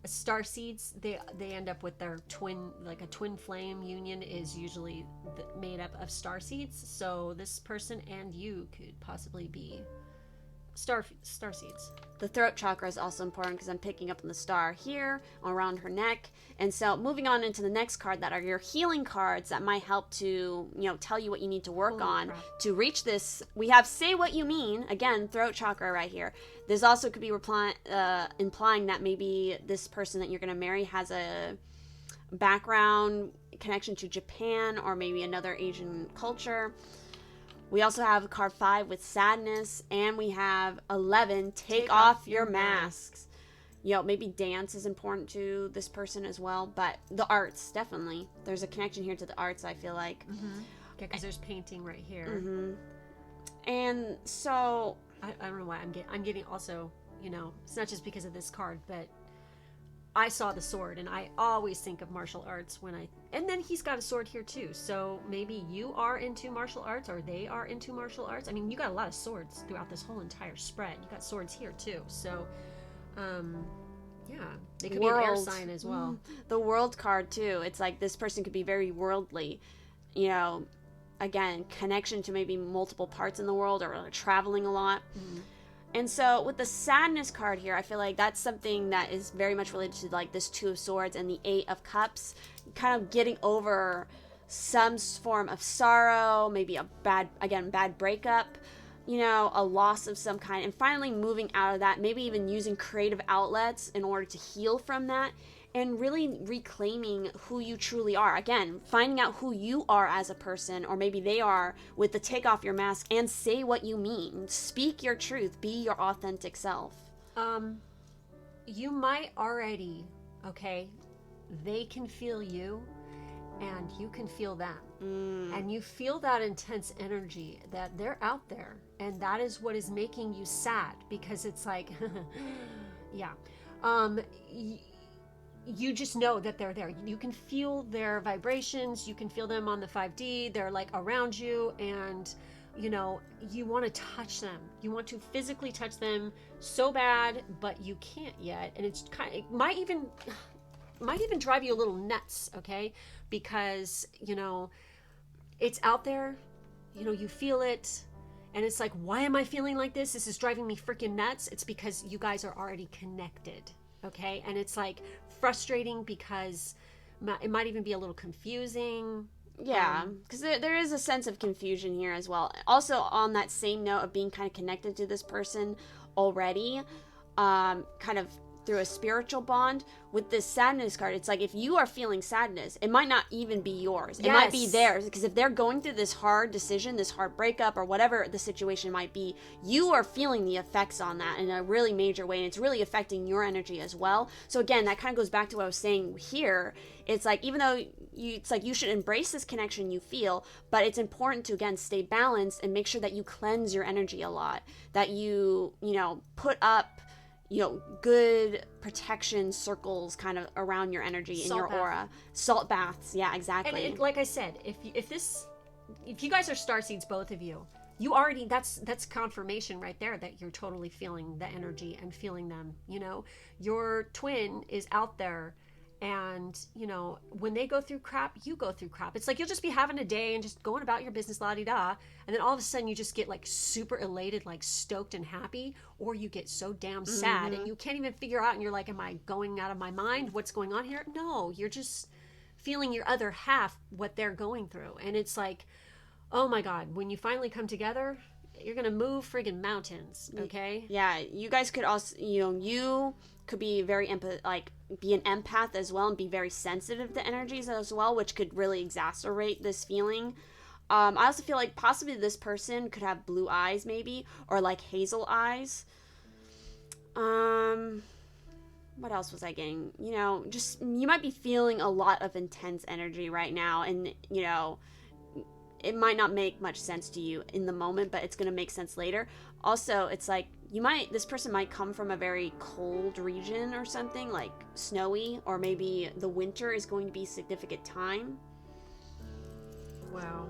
starseeds, they end up with their twin, like a twin flame union is usually made up of starseeds. So this person and you could possibly be starseeds. The throat chakra is also important, because I'm picking up on the star here around her neck. And so moving on into the next card, that are your healing cards that might help to, tell you what you need to work on to reach this. We have say what you mean, again, throat chakra right here. This also could be implying that maybe this person that you're going to marry has a background connection to Japan, or maybe another Asian culture. We also have card 5 with sadness, and we have 11, take off your masks. Maybe dance is important to this person as well, but the arts, definitely. There's a connection here to the arts, I feel like. Mm-hmm. Yeah, because there's painting right here. Mm-hmm. And so... I don't know why I'm getting also, it's not just because of this card, but I saw the sword, and I always think of martial arts and then he's got a sword here too. So maybe you are into martial arts, or they are into martial arts. I mean, you got a lot of swords throughout this whole entire spread. You got swords here too. So, yeah, they could be an air sign as well. The world card too. It's like this person could be very worldly, again, connection to maybe multiple parts in the world, or traveling a lot. Mm-hmm. And so with the sadness card here, I feel like that's something that is very much related to like this 2 of Swords and the 8 of Cups, kind of getting over some form of sorrow, maybe a bad breakup, a loss of some kind, and finally moving out of that, maybe even using creative outlets in order to heal from that, and really reclaiming who you truly are. Again, finding out who you are as a person, or maybe they are, with the take off your mask and say what you mean. Speak your truth. Be your authentic self. You might already, they can feel you, and you can feel them. And you feel that intense energy that they're out there, and that is what is making you sad, because it's like, yeah. You just know that they're there. You can feel their vibrations. You can feel them on the 5D. They're like around you, and you want to touch them. You want to physically touch them so bad, but you can't yet. And it might even, might even drive you a little nuts, okay? Because, it's out there, you feel it, and it's like, why am I feeling like this? This is driving me freaking nuts. It's because you guys are already connected, okay? And it's like frustrating because it might even be a little confusing. Yeah, because there is a sense of confusion here as well. Also, on that same note of being kind of connected to this person already, kind of through a spiritual bond, with this sadness card, it's like if you are feeling sadness, it might not even be yours. It might be theirs, because if they're going through this hard decision, this hard breakup, or whatever the situation might be, you are feeling the effects on that in a really major way, and it's really affecting your energy as well. So again, that kind of goes back to what I was saying here. It's like, even though it's like you should embrace this connection you feel, but it's important to, again, stay balanced and make sure that you cleanse your energy a lot, that you put up good protection circles kind of around your energy in your aura. Salt baths. Yeah, exactly. And like I said, if you guys are starseeds, both of you already, that's confirmation right there that you're totally feeling the energy and feeling them. Your twin is out there, and when they go through crap, you go through crap. It's like you'll just be having a day and just going about your business, la-di-da, and then all of a sudden you just get like super elated, like stoked and happy, or you get so damn sad and you can't even figure out, and you're like, am I going out of my mind? What's going on here? No, you're just feeling your other half, what they're going through. And it's like, oh my God, when you finally come together, you're gonna move friggin' mountains, okay? Yeah, you guys could also, you could be very be an empath as well, and be very sensitive to energies as well, which could really exacerbate this feeling. I also feel like possibly this person could have blue eyes, maybe, or like hazel eyes. What else was I getting? Just, you might be feeling a lot of intense energy right now, and it might not make much sense to you in the moment, but it's going to make sense later. Also, it's like this person might come from a very cold region or something, like snowy, or maybe the winter is going to be a significant time. Wow.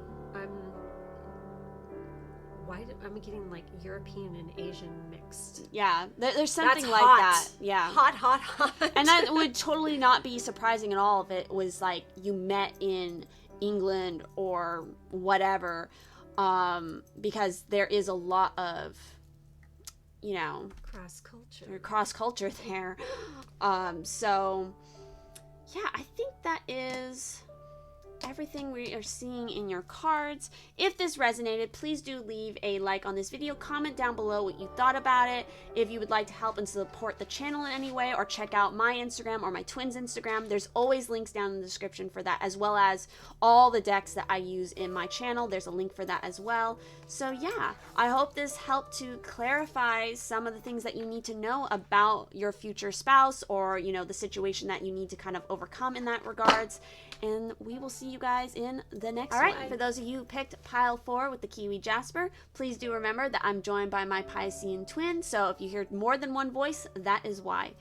I'm getting like European and Asian mixed. Yeah, there's something That's like hot. that. Yeah. Hot. And that would totally not be surprising at all if it was like you met in England or whatever, because there is a lot of cross culture there. So yeah, I think that is everything we are seeing in your cards. If this resonated, please do leave a like on this video, comment down below what you thought about it. If you would like to help and support the channel in any way, or check out my Instagram or my twins Instagram, there's always links down in the description for that, as well as all the decks that I use in my channel. There's a link for that as well. So yeah, I hope this helped to clarify some of the things that you need to know about your future spouse, or the situation that you need to kind of overcome in that regards. And we will see you guys in the next one. All right, for those of you who picked pile 4 with the Kiwi Jasper, please do remember that I'm joined by my Piscean twin, so if you hear more than one voice, that is why.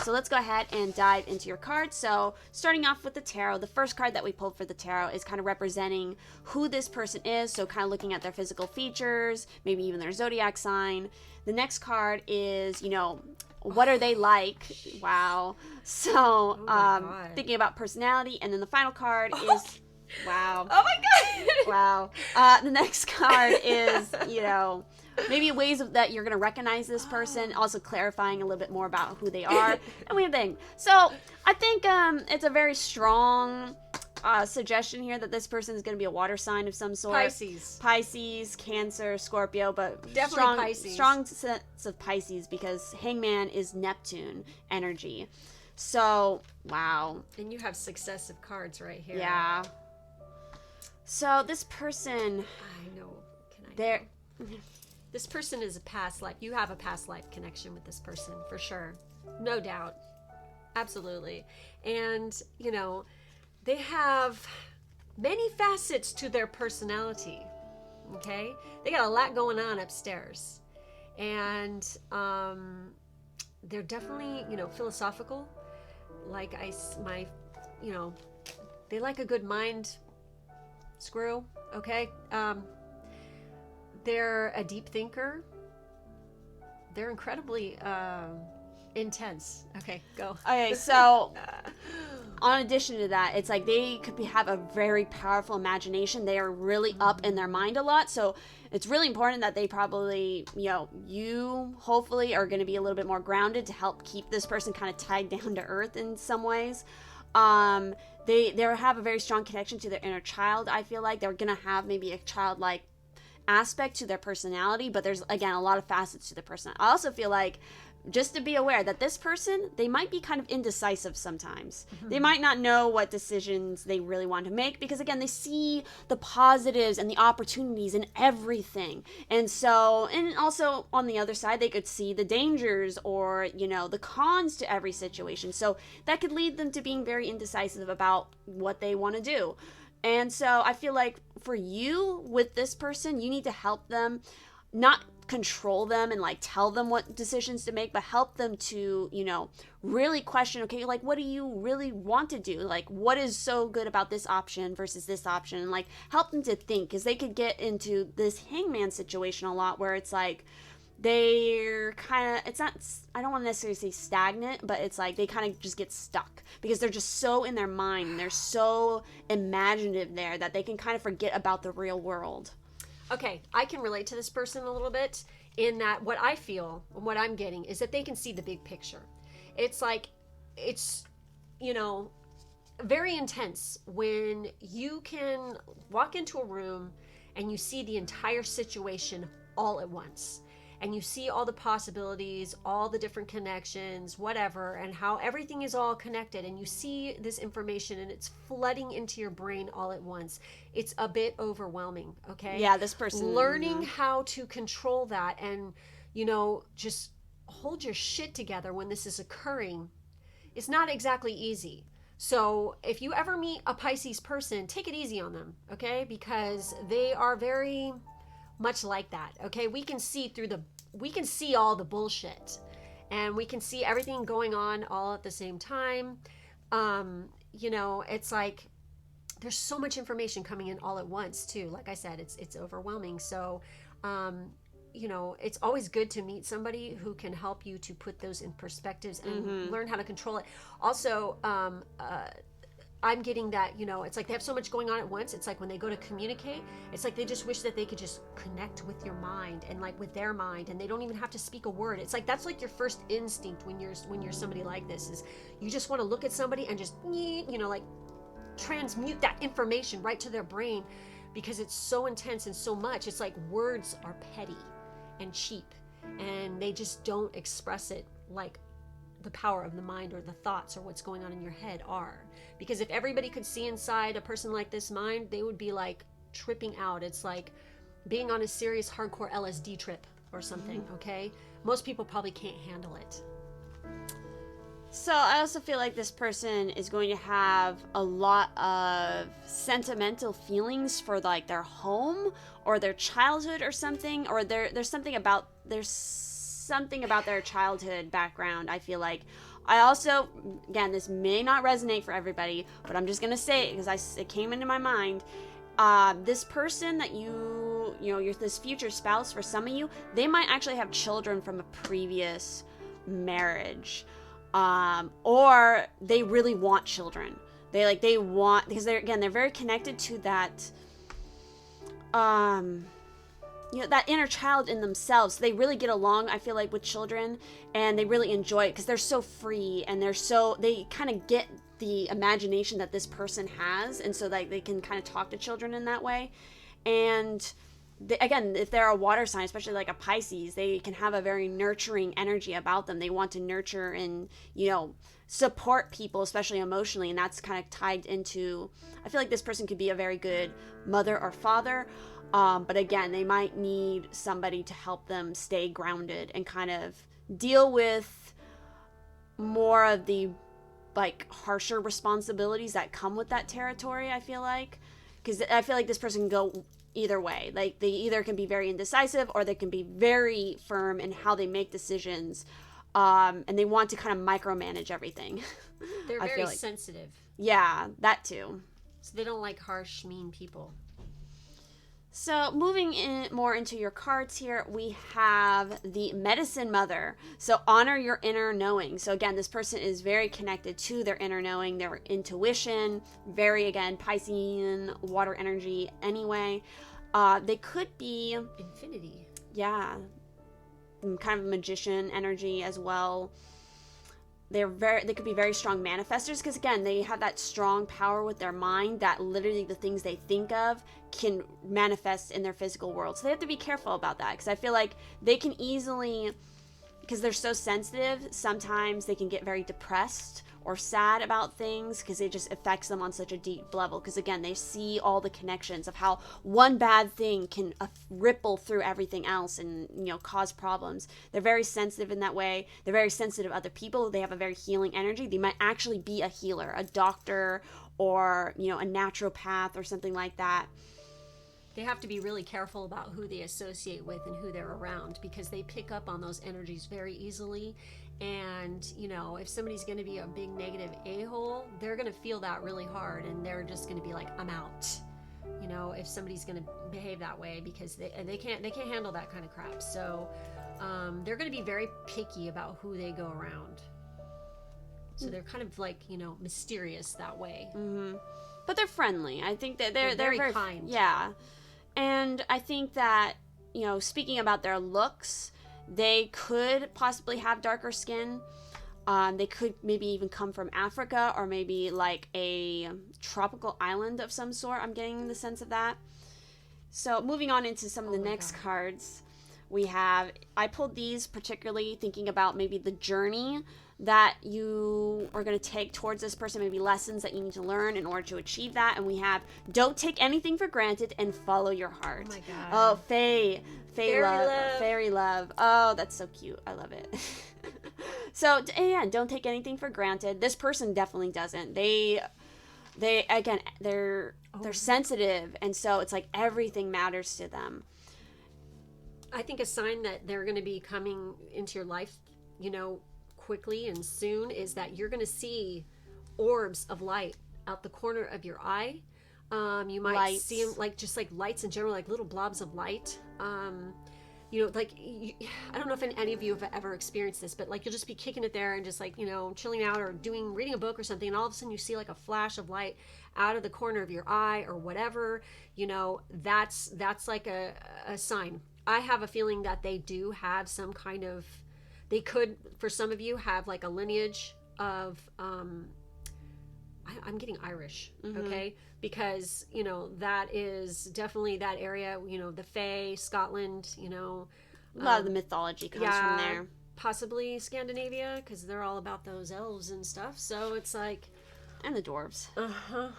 So let's go ahead and dive into your cards. So starting off with the tarot, the first card that we pulled for the tarot is kind of representing who this person is, so kind of looking at their physical features, maybe even their zodiac sign. The next card is, what are they like? Wow. So, thinking about personality. And then the final card is, wow. Oh my God. Wow. The next card is, maybe ways that you're going to recognize this person, also clarifying a little bit more about who they are. And we have things. So, I think it's a very strong suggestion here that this person is going to be a water sign of some sort. Pisces, Cancer, Scorpio, but definitely Pisces. Strong sense of Pisces, because Hangman is Neptune energy. So, wow. And you have successive cards right here. Yeah. So this person, I know. This person is a past life. You have a past life connection with this person for sure. No doubt. Absolutely. And, they have many facets to their personality. Okay? They got a lot going on upstairs. And they're definitely, philosophical. Like they like a good mind screw, okay? They're a deep thinker. They're incredibly intense. Okay, go. Okay, so on addition to that, it's like they could have a very powerful imagination. They are really up in their mind a lot. So it's really important that they probably, you hopefully are going to be a little bit more grounded to help keep this person kind of tied down to earth in some ways. They have a very strong connection to their inner child. I feel like they're going to have maybe a childlike aspect to their personality, but there's, again, a lot of facets to the person. I also feel like, just to be aware that this person, they might be kind of indecisive sometimes. They might not know what decisions they really want to make because, again, they see the positives and the opportunities in everything. And so, and also on the other side, they could see the dangers or, the cons to every situation. So that could lead them to being very indecisive about what they want to do. And so I feel like for you with this person, you need to help them, not control them and like tell them what decisions to make, but help them to, really question, okay, like what do you really want to do? Like what is so good about this option versus this option? And like help them to think, because they could get into this hangman situation a lot where it's like they're kind of, it's not, I don't want to necessarily say stagnant, but it's like they kind of just get stuck because they're just so in their mind and they're so imaginative there that they can kind of forget about the real world. Okay, I can relate to this person a little bit in that what I feel, what I'm getting is that they can see the big picture. It's like, it's, very intense when you can walk into a room and you see the entire situation all at once. And you see all the possibilities, all the different connections, whatever, and how everything is all connected. And you see this information and it's flooding into your brain all at once. It's a bit overwhelming, okay? Yeah, this person. Learning how to control that and, just hold your shit together when this is occurring is not exactly easy. So if you ever meet a Pisces person, take it easy on them, okay? Because they are very much like that, okay? We can see all the bullshit and we can see everything going on all at the same time. It's like there's so much information coming in all at once too. Like I said, it's overwhelming. So it's always good to meet somebody who can help you to put those in perspectives and learn how to control it. Also, I'm getting that, it's like they have so much going on at once. It's like when they go to communicate, it's like they just wish that they could just connect with your mind and like with their mind, and they don't even have to speak a word. It's like that's like your first instinct when you're somebody like this is you just want to look at somebody and just like transmute that information right to their brain because it's so intense and so much. It's like words are petty and cheap and they just don't express it like the power of the mind or the thoughts or what's going on in your head are. Because if everybody could see inside a person like this mind, they would be like tripping out. It's like being on a serious hardcore LSD trip or something, okay? Most people probably can't handle it. So I also feel like this person is going to have a lot of sentimental feelings for like their home or their childhood or something, or there's something about their childhood background. I feel like I also, again, this may not resonate for everybody, but I'm just gonna say it because it came into my mind. This person that you're this future spouse, for some of you, they might actually have children from a previous marriage, or they really want children. They want, because they're very connected to that. That inner child in themselves. They really get along, I feel like, with children, and they really enjoy it because they're so free and they kind of get the imagination that this person has, and so like they can kind of talk to children in that way. And again, if they're a water sign, especially like a Pisces, they can have a very nurturing energy about them. They want to nurture and support people, especially emotionally, and that's kind of tied into, I feel like this person could be a very good mother or father. But again, they might need somebody to help them stay grounded and kind of deal with more of the like harsher responsibilities that come with that territory, I feel like. Because I feel like this person can go either way. Like they either can be very indecisive or they can be very firm in how they make decisions. And they want to kind of micromanage everything. They're very sensitive. Yeah, that too. So they don't like harsh, mean people. So moving in more into your cards here, we have the Medicine Mother. So honor your inner knowing. So again, this person is very connected to their inner knowing, their intuition, very, again, Piscean water energy anyway. They could be... Infinity. Yeah. Kind of magician energy as well. They could be very strong manifestors because, again, they have that strong power with their mind that literally the things they think of can manifest in their physical world. So they have to be careful about that, because I feel like they can easily, because they're so sensitive, sometimes they can get very depressed or sad about things because it just affects them on such a deep level. Because, again, they see all the connections of how one bad thing can ripple through everything else and, cause problems. They're very sensitive in that way. They're very sensitive to other people. They have a very healing energy. They might actually be a healer, a doctor, or, a naturopath or something like that. They have to be really careful about who they associate with and who they're around, because they pick up on those energies very easily. And, if somebody's going to be a big negative a-hole, they're going to feel that really hard, and they're just going to be like, I'm out. If somebody's going to behave that way, because they can't handle that kind of crap. So they're going to be very picky about who they go around. So they're kind of like, mysterious that way. Mm-hmm. But they're friendly. I think that they're very kind. Yeah. And I think that, speaking about their looks, they could possibly have darker skin. They could maybe even come from Africa, or maybe like a tropical island of some sort. I'm getting the sense of that. So moving on into some of the next cards, I pulled these particularly thinking about maybe the journey that you are going to take towards this person, maybe lessons that you need to learn in order to achieve that. And we have, don't take anything for granted and follow your heart. Oh my God. Oh, fairy love. Oh, that's so cute. I love it. So, yeah, don't take anything for granted. This person definitely doesn't. They're sensitive, and so it's like everything matters to them. I think a sign that they're going to be coming into your life, quickly and soon, is that you're going to see orbs of light out the corner of your eye. You might see them just like lights in general, like little blobs of light. I don't know if any of you have ever experienced this, but like you'll just be kicking it there and just like, chilling out or reading a book or something, and all of a sudden you see like a flash of light out of the corner of your eye or whatever. That's like a sign. I have a feeling that they do have some kind of, they could, for some of you, have like a lineage of, I'm getting Irish, okay? Because, that is definitely that area, the Fae, Scotland, a lot of the mythology comes from there. Possibly Scandinavia, because they're all about those elves and stuff. So it's like... And the dwarves. Uh-huh.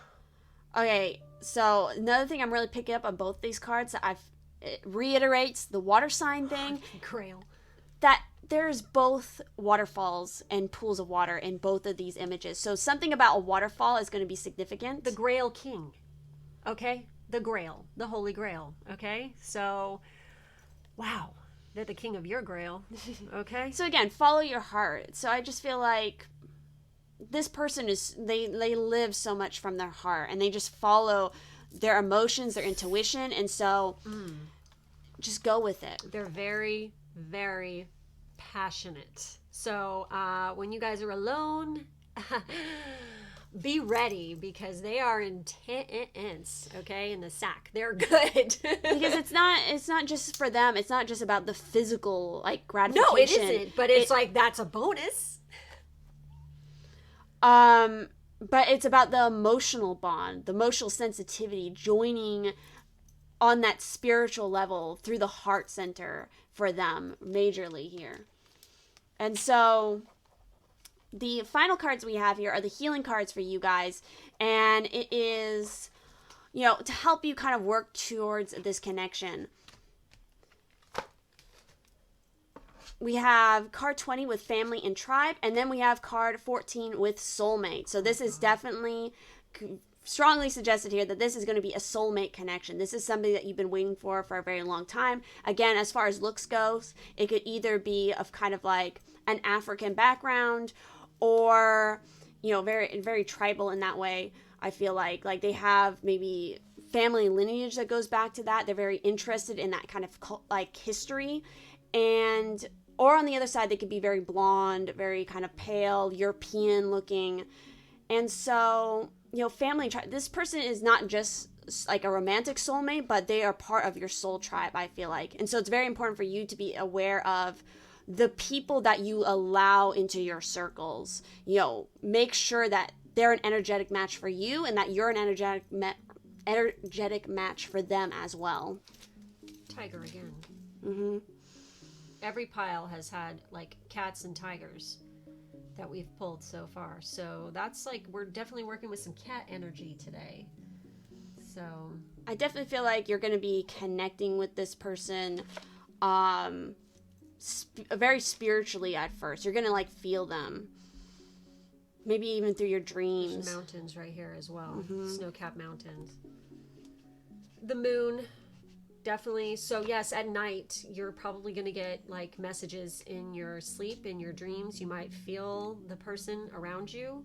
Okay, so another thing I'm really picking up on both these cards, it reiterates the water sign thing. Grail. That there's both waterfalls and pools of water in both of these images. So something about a waterfall is going to be significant. The Grail King. Okay? The Grail. The Holy Grail. Okay? So, wow. They're the king of your Grail. Okay? So again, follow your heart. So I just feel like this person they live so much from their heart, and they just follow their emotions, their intuition, and so just go with it. They're very, very passionate. So when you guys are alone, be ready, because they are intense, okay, in the sack. They're good. Because it's not just for them. It's not just about the physical, like, gratification. No, it isn't. But it's like, that's a bonus. But it's about the emotional bond, the emotional sensitivity, joining on that spiritual level through the heart center for them majorly here. And so the final cards we have here are the healing cards for you guys, and it is, to help you kind of work towards this connection. We have card 20 with family and tribe, and then we have card 14 with soulmate. So this is definitely strongly suggested here that this is going to be a soulmate connection. This is somebody that you've been waiting for a very long time. Again, as far as looks goes, it could either be of kind of like an African background, or, very, very tribal in that way. I feel like they have maybe family lineage that goes back to that. They're very interested in that kind of like history. And or on the other side, they could be very blonde, very kind of pale, European looking. And so, family tribe, this person is not just like a romantic soulmate, but they are part of your soul tribe, I feel like. And so it's very important for you to be aware of the people that you allow into your circles. Make sure that they're an energetic match for you and that you're an energetic match for them as well. Tiger again. Mm-hmm. Every pile has had like cats and tigers that we've pulled so far. So that's like, we're definitely working with some cat energy today. So I definitely feel like you're going to be connecting with this person very spiritually at first. You're going to like feel them. Maybe even through your dreams. There's mountains right here as well. Mm-hmm. Snow-capped mountains. The moon, definitely. So yes, at night, you're probably going to get like messages in your sleep, in your dreams. You might feel the person around you.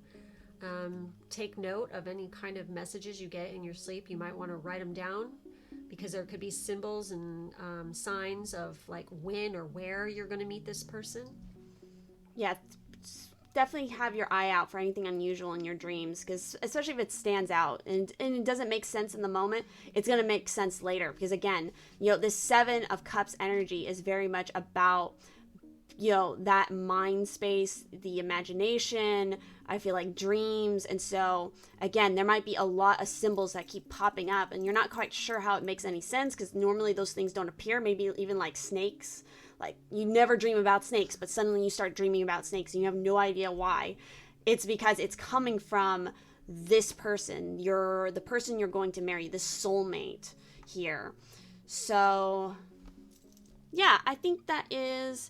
Take note of any kind of messages you get in your sleep. You might want to write them down because there could be symbols and signs of like when or where you're going to meet this person. Yeah, definitely have your eye out for anything unusual in your dreams, because especially if it stands out and it doesn't make sense in the moment, it's going to make sense later. Because again, this 7 of Cups energy is very much about that mind space, the imagination, I feel like dreams. And so again, there might be a lot of symbols that keep popping up and you're not quite sure how it makes any sense, because normally those things don't appear. Maybe even like snakes. Like, you never dream about snakes, but suddenly you start dreaming about snakes and you have no idea why. It's because it's coming from this person. The person you're going to marry, this soulmate here. So yeah, I think that is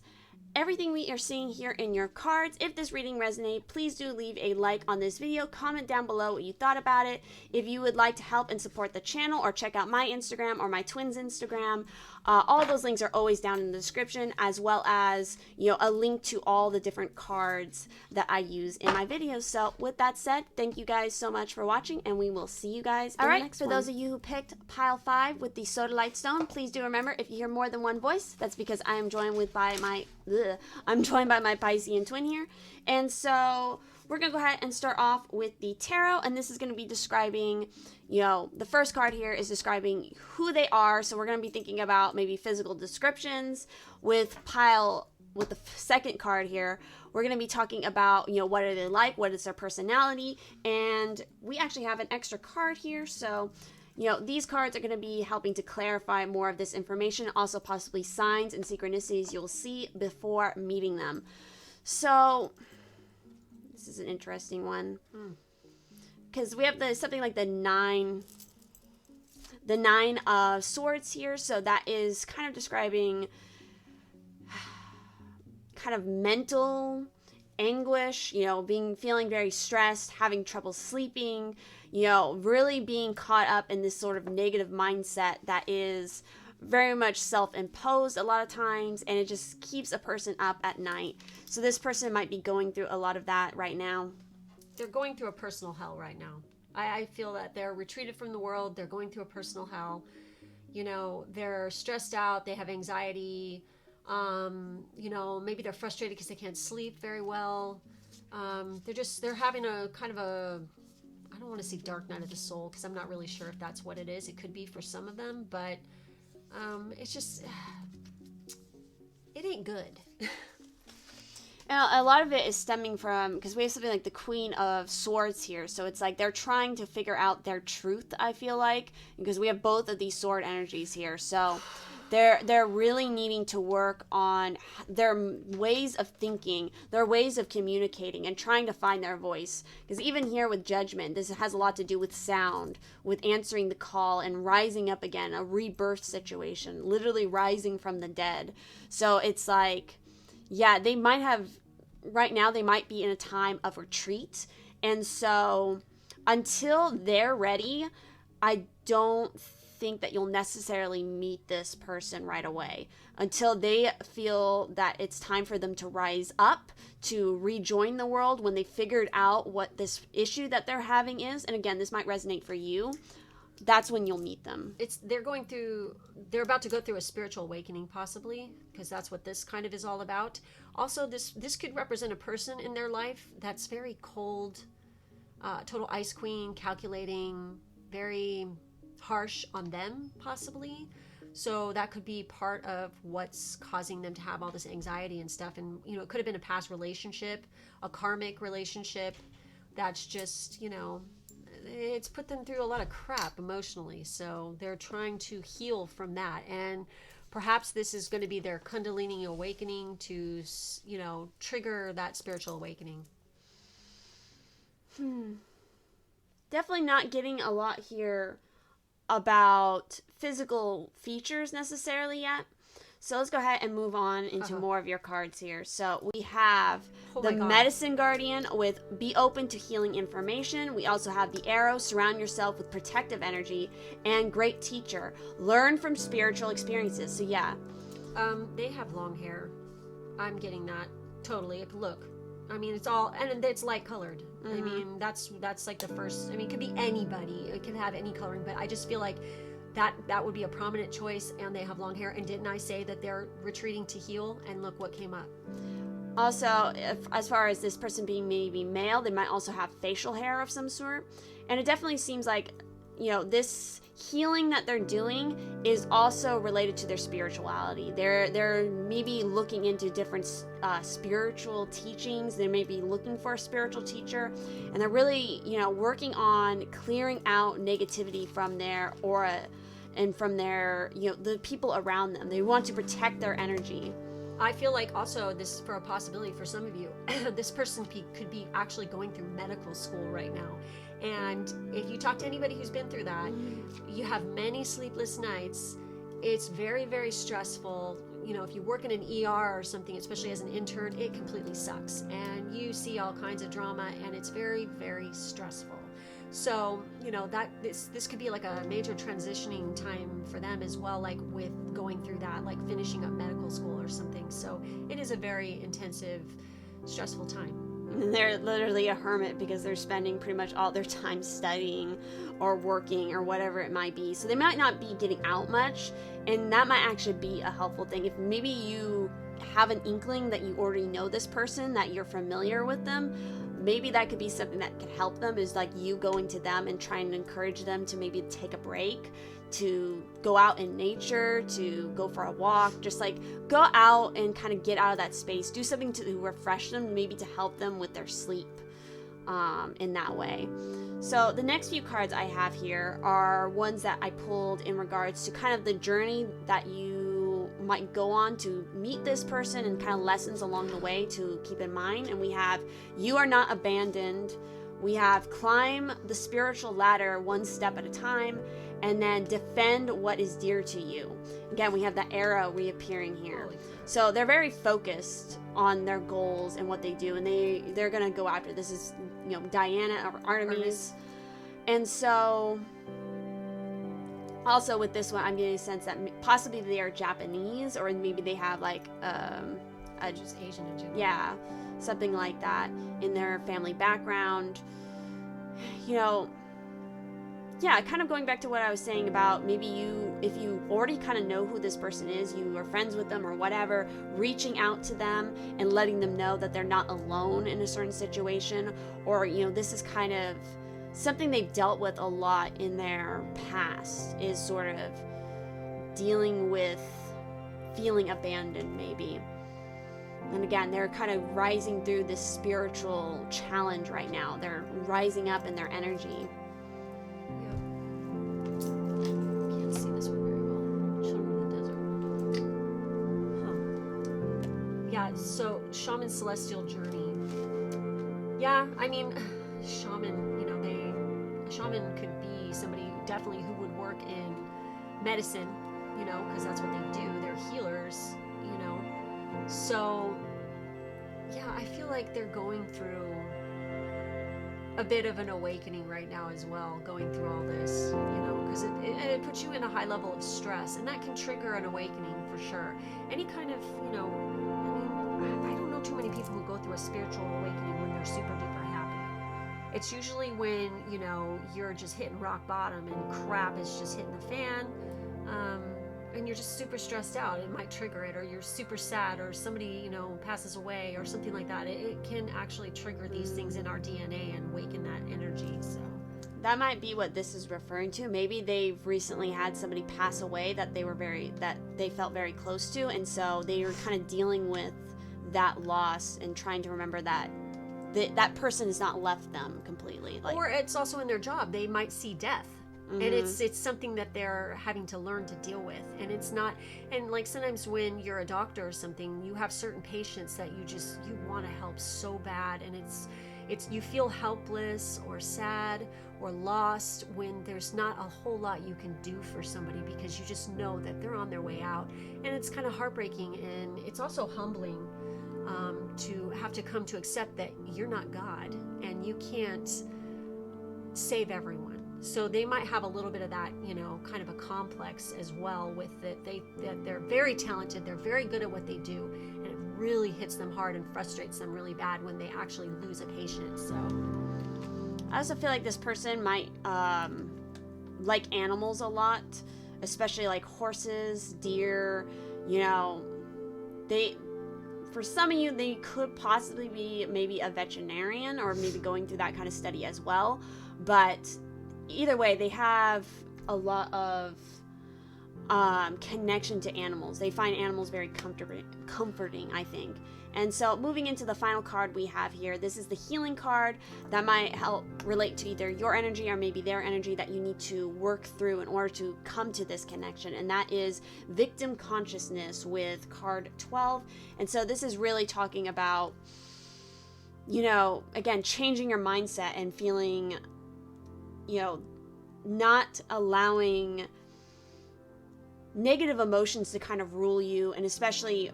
everything we are seeing here in your cards. If this reading resonates, please do leave a like on this video. Comment down below what you thought about it. If you would like to help and support the channel, or check out my Instagram or my twins' Instagram, all those links are always down in the description, as well as a link to all the different cards that I use in my videos. So with that said, thank you guys so much for watching, and we will see you guys in the next one. For those of you who picked pile 5 with the sodalite stone, please do remember, if you hear more than one voice, that's because I am joined by my Pisces Twin here. And so we're going to go ahead and start off with the tarot, and this is going to be describing, the first card here is describing who they are. So we're going to be thinking about maybe physical descriptions. With the second card here, we're going to be talking about, what are they like, what is their personality, and we actually have an extra card here. So these cards are going to be helping to clarify more of this information, also possibly signs and synchronicities you'll see before meeting them. So this is an interesting one, because we have something like the nine of swords here. So that is kind of describing kind of mental anguish, feeling very stressed, having trouble sleeping, really being caught up in this sort of negative mindset that is very much self-imposed a lot of times, and it just keeps a person up at night. So this person might be going through a lot of that right now. They're going through a personal hell right now. I feel that they're retreated from the world. They're going through a personal hell. They're stressed out. They have anxiety. Maybe they're frustrated because they can't sleep very well. They're having a kind of a, I don't want to say dark night of the soul, because I'm not really sure if that's what it is. It could be for some of them, but it's just, it ain't good. Now, a lot of it is stemming from, because we have something like the Queen of Swords here. So it's like they're trying to figure out their truth, I feel like, because we have both of these sword energies here. So they're really needing to work on their ways of thinking, their ways of communicating, and trying to find their voice. Because even here with Judgment, this has a lot to do with sound, with answering the call and rising up again, a rebirth situation, literally rising from the dead. So it's like, yeah, they might have, right now they might be in a time of retreat. And so until they're ready, I don't think that you'll necessarily meet this person right away, until they feel that it's time for them to rise up, to rejoin the world, when they figured out what this issue that they're having is. And again, this might resonate for you. that's when you'll meet them. They're about to go through a spiritual awakening, possibly, because that's what this kind of is all about. Also, this could represent a person in their life that's very cold, total ice queen, calculating, very harsh on them, possibly. So that could be part of what's causing them to have all this anxiety and stuff. And, it could have been a past relationship, a karmic relationship that's just, it's put them through a lot of crap emotionally. So they're trying to heal from that. And perhaps this is going to be their Kundalini awakening to, trigger that spiritual awakening. Definitely not getting a lot here about physical features necessarily yet. So let's go ahead and move on into more of your cards here. So we have the Medicine Guardian with be open to healing information. We also have the Arrow, surround yourself with protective energy, and Great Teacher, learn from spiritual experiences. So yeah. They have long hair. I'm getting that totally. Look, I mean, it's all, and it's light colored. I mean, that's like the first, I mean, it could be anybody. It can have any coloring, but I just feel like that would be a prominent choice, and they have long hair. And didn't I say that they're retreating to heal? And look what came up. Also, as far as this person being maybe male, they might also have facial hair of some sort. And it definitely seems like, this healing that they're doing is also related to their spirituality. They're maybe looking into different spiritual teachings. They may be looking for a spiritual teacher, and they're really, working on clearing out negativity from their aura and from their, the people around them. They want to protect their energy. I feel like also this, for a possibility for some of you, this person could be actually going through medical school right now. And if you talk to anybody who's been through that, you have many sleepless nights. It's very, very stressful. If you work in an ER or something, especially as an intern, it completely sucks. And you see all kinds of drama, and it's very, very stressful. So, that this could be like a major transitioning time for them as well, like with going through that, like finishing up medical school or something. So it is a very intensive, stressful time. And they're literally a hermit because they're spending pretty much all their time studying or working or whatever it might be. So they might not be getting out much, and that might actually be a helpful thing. If maybe you have an inkling that you already know this person, that you're familiar with them, maybe that could be something that could help them, is like you going to them and trying to encourage them to maybe take a break, to go out in nature, to go for a walk, just like go out and kind of get out of that space, do something to refresh them, maybe to help them with their sleep in that way. So the next few cards I have here are ones that I pulled in regards to kind of the journey that you might go on to meet this person and kind of lessons along the way to keep in mind. And we have you are not abandoned. We have climb the spiritual ladder one step at a time, and then defend what is dear to you. Again, we have the arrow reappearing here. So they're very focused on their goals and what they do, and they're going to go after. This is, Diana or Artemis. And so also with this one, I'm getting a sense that possibly they are Japanese, or maybe they have like just Asian in general. Yeah, something like that in their family background. Yeah, kind of going back to what I was saying about maybe if you already kind of know who this person is, you are friends with them or whatever, reaching out to them and letting them know that they're not alone in a certain situation, or, this is kind of something they've dealt with a lot in their past, is sort of dealing with feeling abandoned maybe. And again, they're kind of rising through this spiritual challenge right now. They're rising up in their energy. Can't see this one very well. Children of the Desert. Yeah, so Shaman Celestial Journey. Yeah, I mean, shaman, a shaman could be somebody definitely who would work in medicine, because that's what they do. They're healers, So, yeah, I feel like they're going through a bit of an awakening right now as well, going through all this, because it puts you in a high level of stress, and that can trigger an awakening for sure. Any kind of, I don't know too many people who go through a spiritual awakening when they're super duper happy. It's usually when, you're just hitting rock bottom and crap is just hitting the fan. And you're just super stressed out. It might trigger it, or you're super sad, or somebody, passes away, or something like that. It can actually trigger these things in our DNA and waken that energy. So that might be what this is referring to. Maybe they've recently had somebody pass away that they felt very close to, and so they were kind of dealing with that loss and trying to remember that that person has not left them completely. Or it's also in their job. They might see death. And it's something that they're having to learn to deal with. And it's not, and like sometimes when you're a doctor or something, you have certain patients that you want to help so bad. And it's you feel helpless or sad or lost when there's not a whole lot you can do for somebody, because you just know that they're on their way out. And it's kind of heartbreaking, and it's also humbling to have to come to accept that you're not God and you can't save everyone. So they might have a little bit of that, kind of a complex as well with it. That they're very talented, they're very good at what they do, and it really hits them hard and frustrates them really bad when they actually lose a patient. So I also feel like this person might like animals a lot, especially like horses, deer. For some of you, they could possibly be maybe a veterinarian or maybe going through that kind of study as well. But either way, they have a lot of connection to animals. They find animals very comforting, I think. And so moving into the final card we have here, this is the healing card that might help relate to either your energy or maybe their energy that you need to work through in order to come to this connection. And that is victim consciousness with card 12. And so this is really talking about, again, changing your mindset and feeling, not allowing negative emotions to kind of rule you, and especially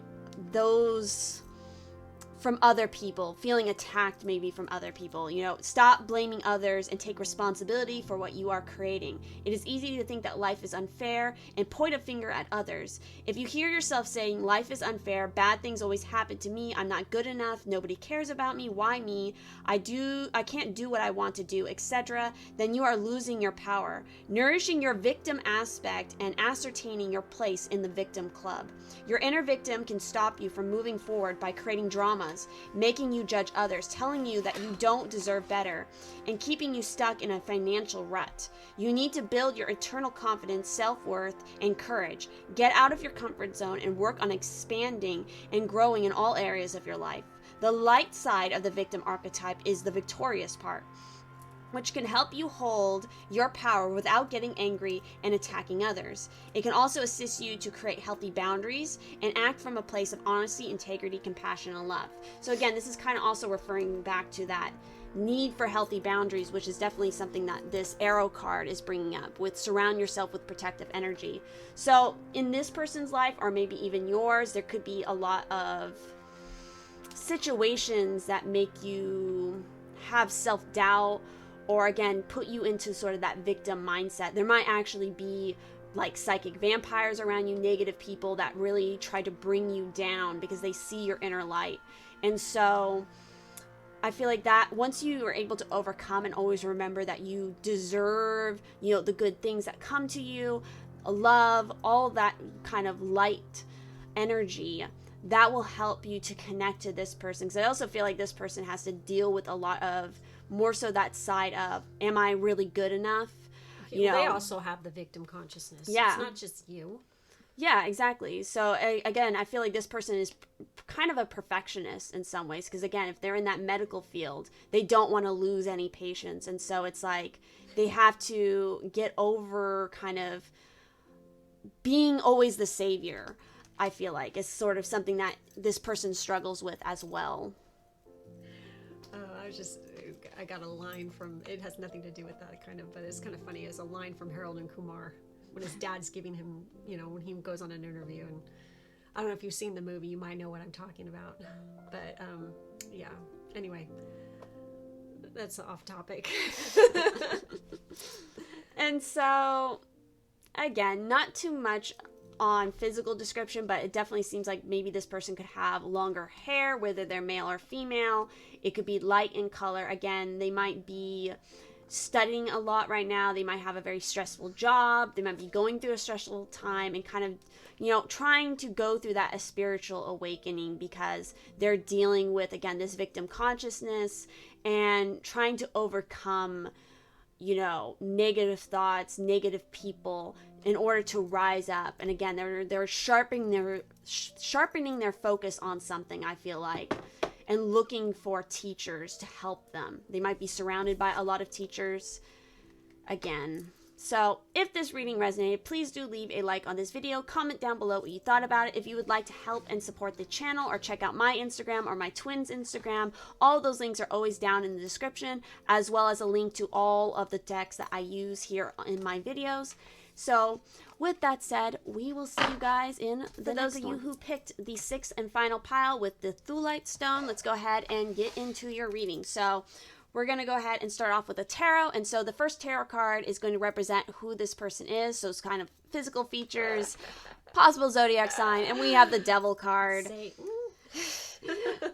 those from other people, feeling attacked maybe from other people. Stop blaming others and take responsibility for what you are creating. It is easy to think that life is unfair and point a finger at others. If you hear yourself saying life is unfair, bad things always happen to me, I'm not good enough, nobody cares about me, why me, I can't do what I want to do, etc., then you are losing your power. Nourishing your victim aspect and ascertaining your place in the victim club. Your inner victim can stop you from moving forward by creating dramas, making you judge others, telling you that you don't deserve better, and keeping you stuck in a financial rut. You need to build your eternal confidence, self-worth, and courage. Get out of your comfort zone and work on expanding and growing in all areas of your life. The light side of the victim archetype is the victorious part, which can help you hold your power without getting angry and attacking others. It can also assist you to create healthy boundaries and act from a place of honesty, integrity, compassion, and love. So again, this is kind of also referring back to that need for healthy boundaries, which is definitely something that this arrow card is bringing up, with surround yourself with protective energy. So in this person's life, or maybe even yours, there could be a lot of situations that make you have self-doubt, or again, put you into sort of that victim mindset. There might actually be like psychic vampires around you, negative people that really try to bring you down because they see your inner light. And so I feel like that once you are able to overcome and always remember that you deserve, the good things that come to you, love, all that kind of light energy, that will help you to connect to this person. Because I also feel like this person has to deal with a lot of more so that side of, am I really good enough? They also have the victim consciousness. Yeah. It's not just you. Yeah, exactly. So again, I feel like this person is kind of a perfectionist in some ways, because again, if they're in that medical field, they don't want to lose any patients. And so it's like they have to get over kind of being always the savior. I feel like is sort of something that this person struggles with as well. I got a line from, it has nothing to do with that kind of, but it's kind of funny. It's a line from Harold and Kumar when his dad's giving him, when he goes on an interview. And I don't know if you've seen the movie, you might know what I'm talking about. But yeah, anyway, that's off topic. And so, again, not too much on physical description, but it definitely seems like maybe this person could have longer hair, whether they're male or female. It could be light in color. Again, they might be studying a lot right now. They might have a very stressful job. They might be going through a stressful time and kind of, you know, trying to go through that spiritual awakening because they're dealing with, again, this victim consciousness and trying to overcome, you know, negative thoughts, negative people in order to rise up. And again, they're sharpening their focus on something, I feel like, and looking for teachers to help them. They might be surrounded by a lot of teachers again. So if this reading resonated, please do leave a like on this video. Comment down below what you thought about it. If you would like to help and support the channel or check out my Instagram or my twins' Instagram, all those links are always down in the description, as well as a link to all of the decks that I use here in my videos. So with that said, we will see you guys in the next one. For those of you who picked the sixth and final pile with the Thulite Stone, let's go ahead and get into your reading. So we're going to go ahead and start off with a tarot. And so the first tarot card is going to represent who this person is. So it's kind of physical features, possible zodiac sign, and we have the Devil card.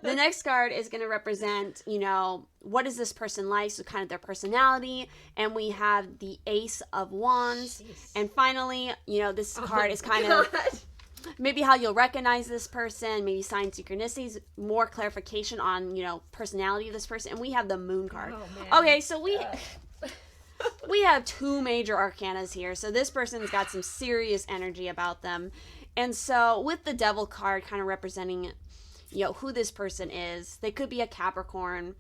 The next card is going to represent, you know, what is this person like, so kind of their personality. And we have the Ace of Wands. Jeez. And finally, you know, this card is kind of maybe how you'll recognize this person, maybe sign synchronicities, more clarification on, you know, personality of this person. And we have the Moon card. Okay, so we have two major arcanas here. So this person's got some serious energy about them. And so with the Devil card kind of representing, you know, who this person is, they could be a Capricorn.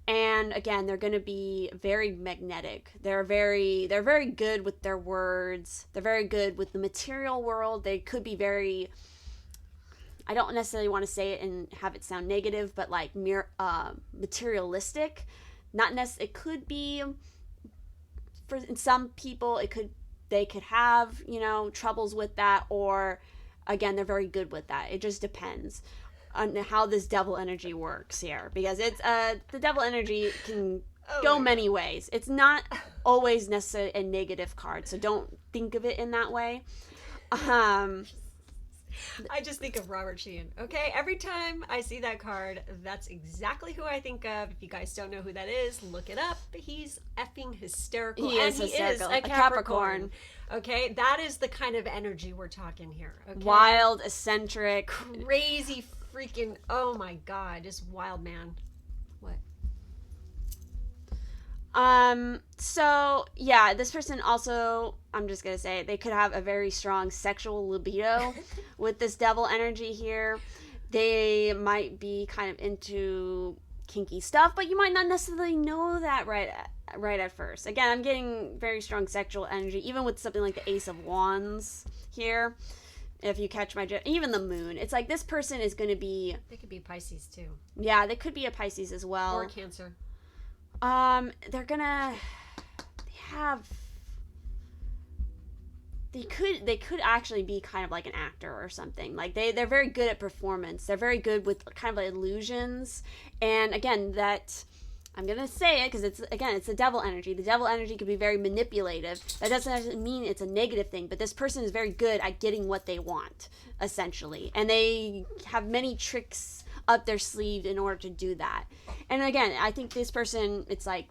And again, they're going to be very magnetic. They're very good with their words. They're very good with the material world. They could be very, I don't necessarily want to say it and have it sound negative, but like materialistic. Not necessarily, it could be, for some people, they could have, you know, troubles with that, or again, they're very good with that. It just depends on how this devil energy works here, because it's the devil energy can go many ways. It's not always necessarily a negative card, so don't think of it in that way. I just think of Robert Sheehan. Okay, every time I see that card, that's exactly who I think of. If you guys don't know who that is, look it up. He's effing hysterical. He is a Capricorn. Okay, that is the kind of energy we're talking here. Okay? Wild, eccentric, crazy, freaking, oh my god, just wild man. What? So yeah, this person also, I'm just gonna say, they could have a very strong sexual libido with this devil energy here. They might be kind of into kinky stuff, but you might not necessarily know that right at first. Again, I'm getting very strong sexual energy, even with something like the Ace of Wands here. If you catch my drift, even the Moon, it's like this person is going to be. They could be Pisces too. Yeah, they could be a Pisces as well. Or Cancer. They're gonna. They could actually be kind of like an actor or something. Like they're very good at performance. They're very good with kind of like illusions. And again, that I'm gonna say it because it's the devil energy. The devil energy could be very manipulative. That doesn't mean it's a negative thing, but this person is very good at getting what they want, essentially. And they have many tricks up their sleeve in order to do that. And again, I think this person, it's like,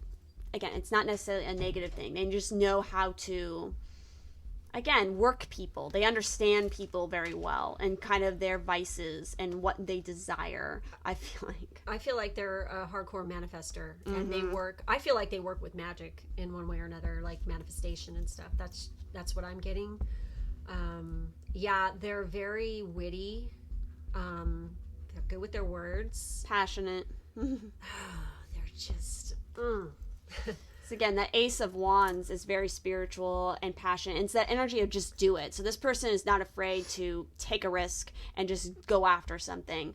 again, it's not necessarily a negative thing. They just know how to, again, work people. They understand people very well and kind of their vices and what they desire, I feel like they're a hardcore manifester. Mm-hmm. And I feel like they work with magic in one way or another, like manifestation and stuff. That's what I'm getting. Yeah, they're very witty. They're good with their words. Passionate. They're just... So again, that Ace of Wands is very spiritual and passionate. It's that energy of just do it. So this person is not afraid to take a risk and just go after something.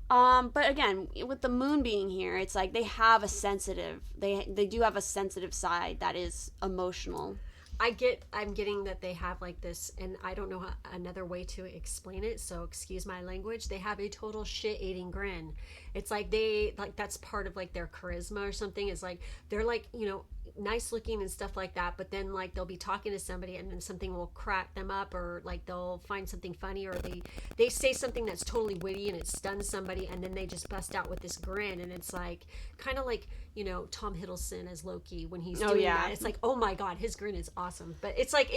But again, with the Moon being here, it's like they have a sensitive, they do have a sensitive side that is emotional. I'm getting that they have like this, and I don't know another way to explain it, so excuse my language. They have a total shit-eating grin. It's like that's part of like their charisma or something. Is like they're like, nice looking and stuff like that, but then like they'll be talking to somebody and then something will crack them up, or like they'll find something funny, or they say something that's totally witty and it stuns somebody, and then they just bust out with this grin, and it's like kind of like Tom Hiddleston as Loki when he's doing that. It's like, oh my god, his grin is awesome. But it's like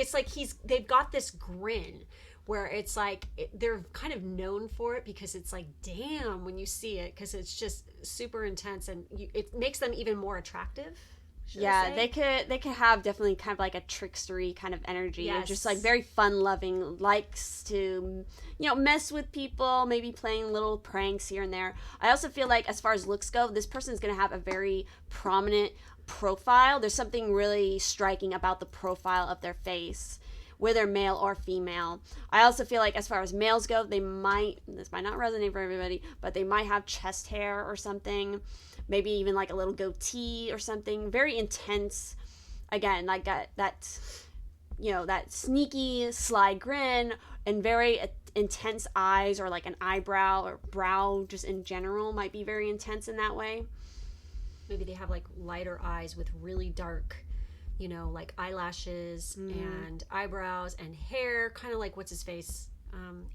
they've got this grin where it's like they're kind of known for it, because it's like, damn, when you see it, because it's just super intense, and it makes them even more attractive. Yeah, they could have definitely kind of like a trickstery kind of energy. Yes. And just like very fun loving, likes to mess with people, maybe playing little pranks here and there. I also feel like, as far as looks go, this person is going to have a very prominent profile. There's something really striking about the profile of their face, whether male or female. I also feel like, as far as males go, this might not resonate for everybody, but they might have chest hair or something, maybe even like a little goatee or something, very intense. Again, like that sneaky sly grin, and very intense eyes, or like an eyebrow or brow just in general might be very intense in that way. Maybe they have like lighter eyes with really dark, like eyelashes and eyebrows and hair, kind of like, what's his face?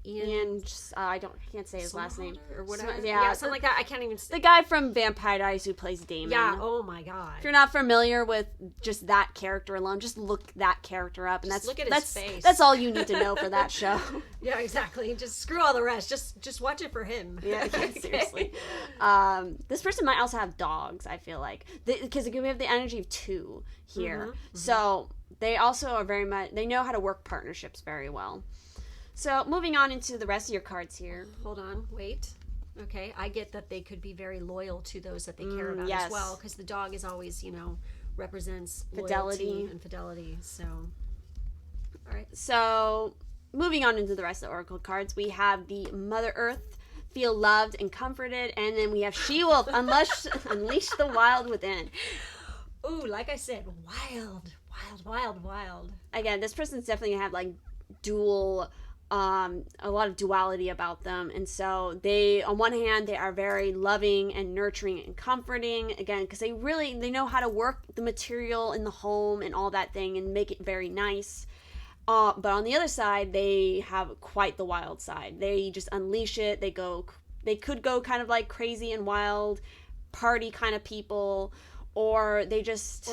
Ian, I can't say his last name or whatever. Yeah, something like that. I can't even say. The guy from Vampire Diaries who plays Damon. Yeah. Oh my god. If you're not familiar with just that character alone, just look that character up, and look at his face. That's all you need to know for that show. Yeah, exactly. Just screw all the rest. Just watch it for him. Yeah, seriously. This person might also have dogs, I feel like, because we have the energy of 2 here. Mm-hmm. So they also are they know how to work partnerships very well. So, moving on into the rest of your cards here. Hold on, wait. Okay, I get that they could be very loyal to those that they care about as well, because the dog is always, represents fidelity and fidelity. So, all right. So, moving on into the rest of the oracle cards, we have the Mother Earth, feel loved and comforted, and then we have She-Wolf, unleash the wild within. Ooh, like I said, wild. Again, this person's definitely gonna have like dual. A lot of duality about them, and so they, on one hand, they are very loving and nurturing and comforting, again, because they know how to work the material in the home and all that thing and make it very nice, but on the other side, they have quite the wild side. They just unleash it. They could go kind of like crazy and wild party kind of people, or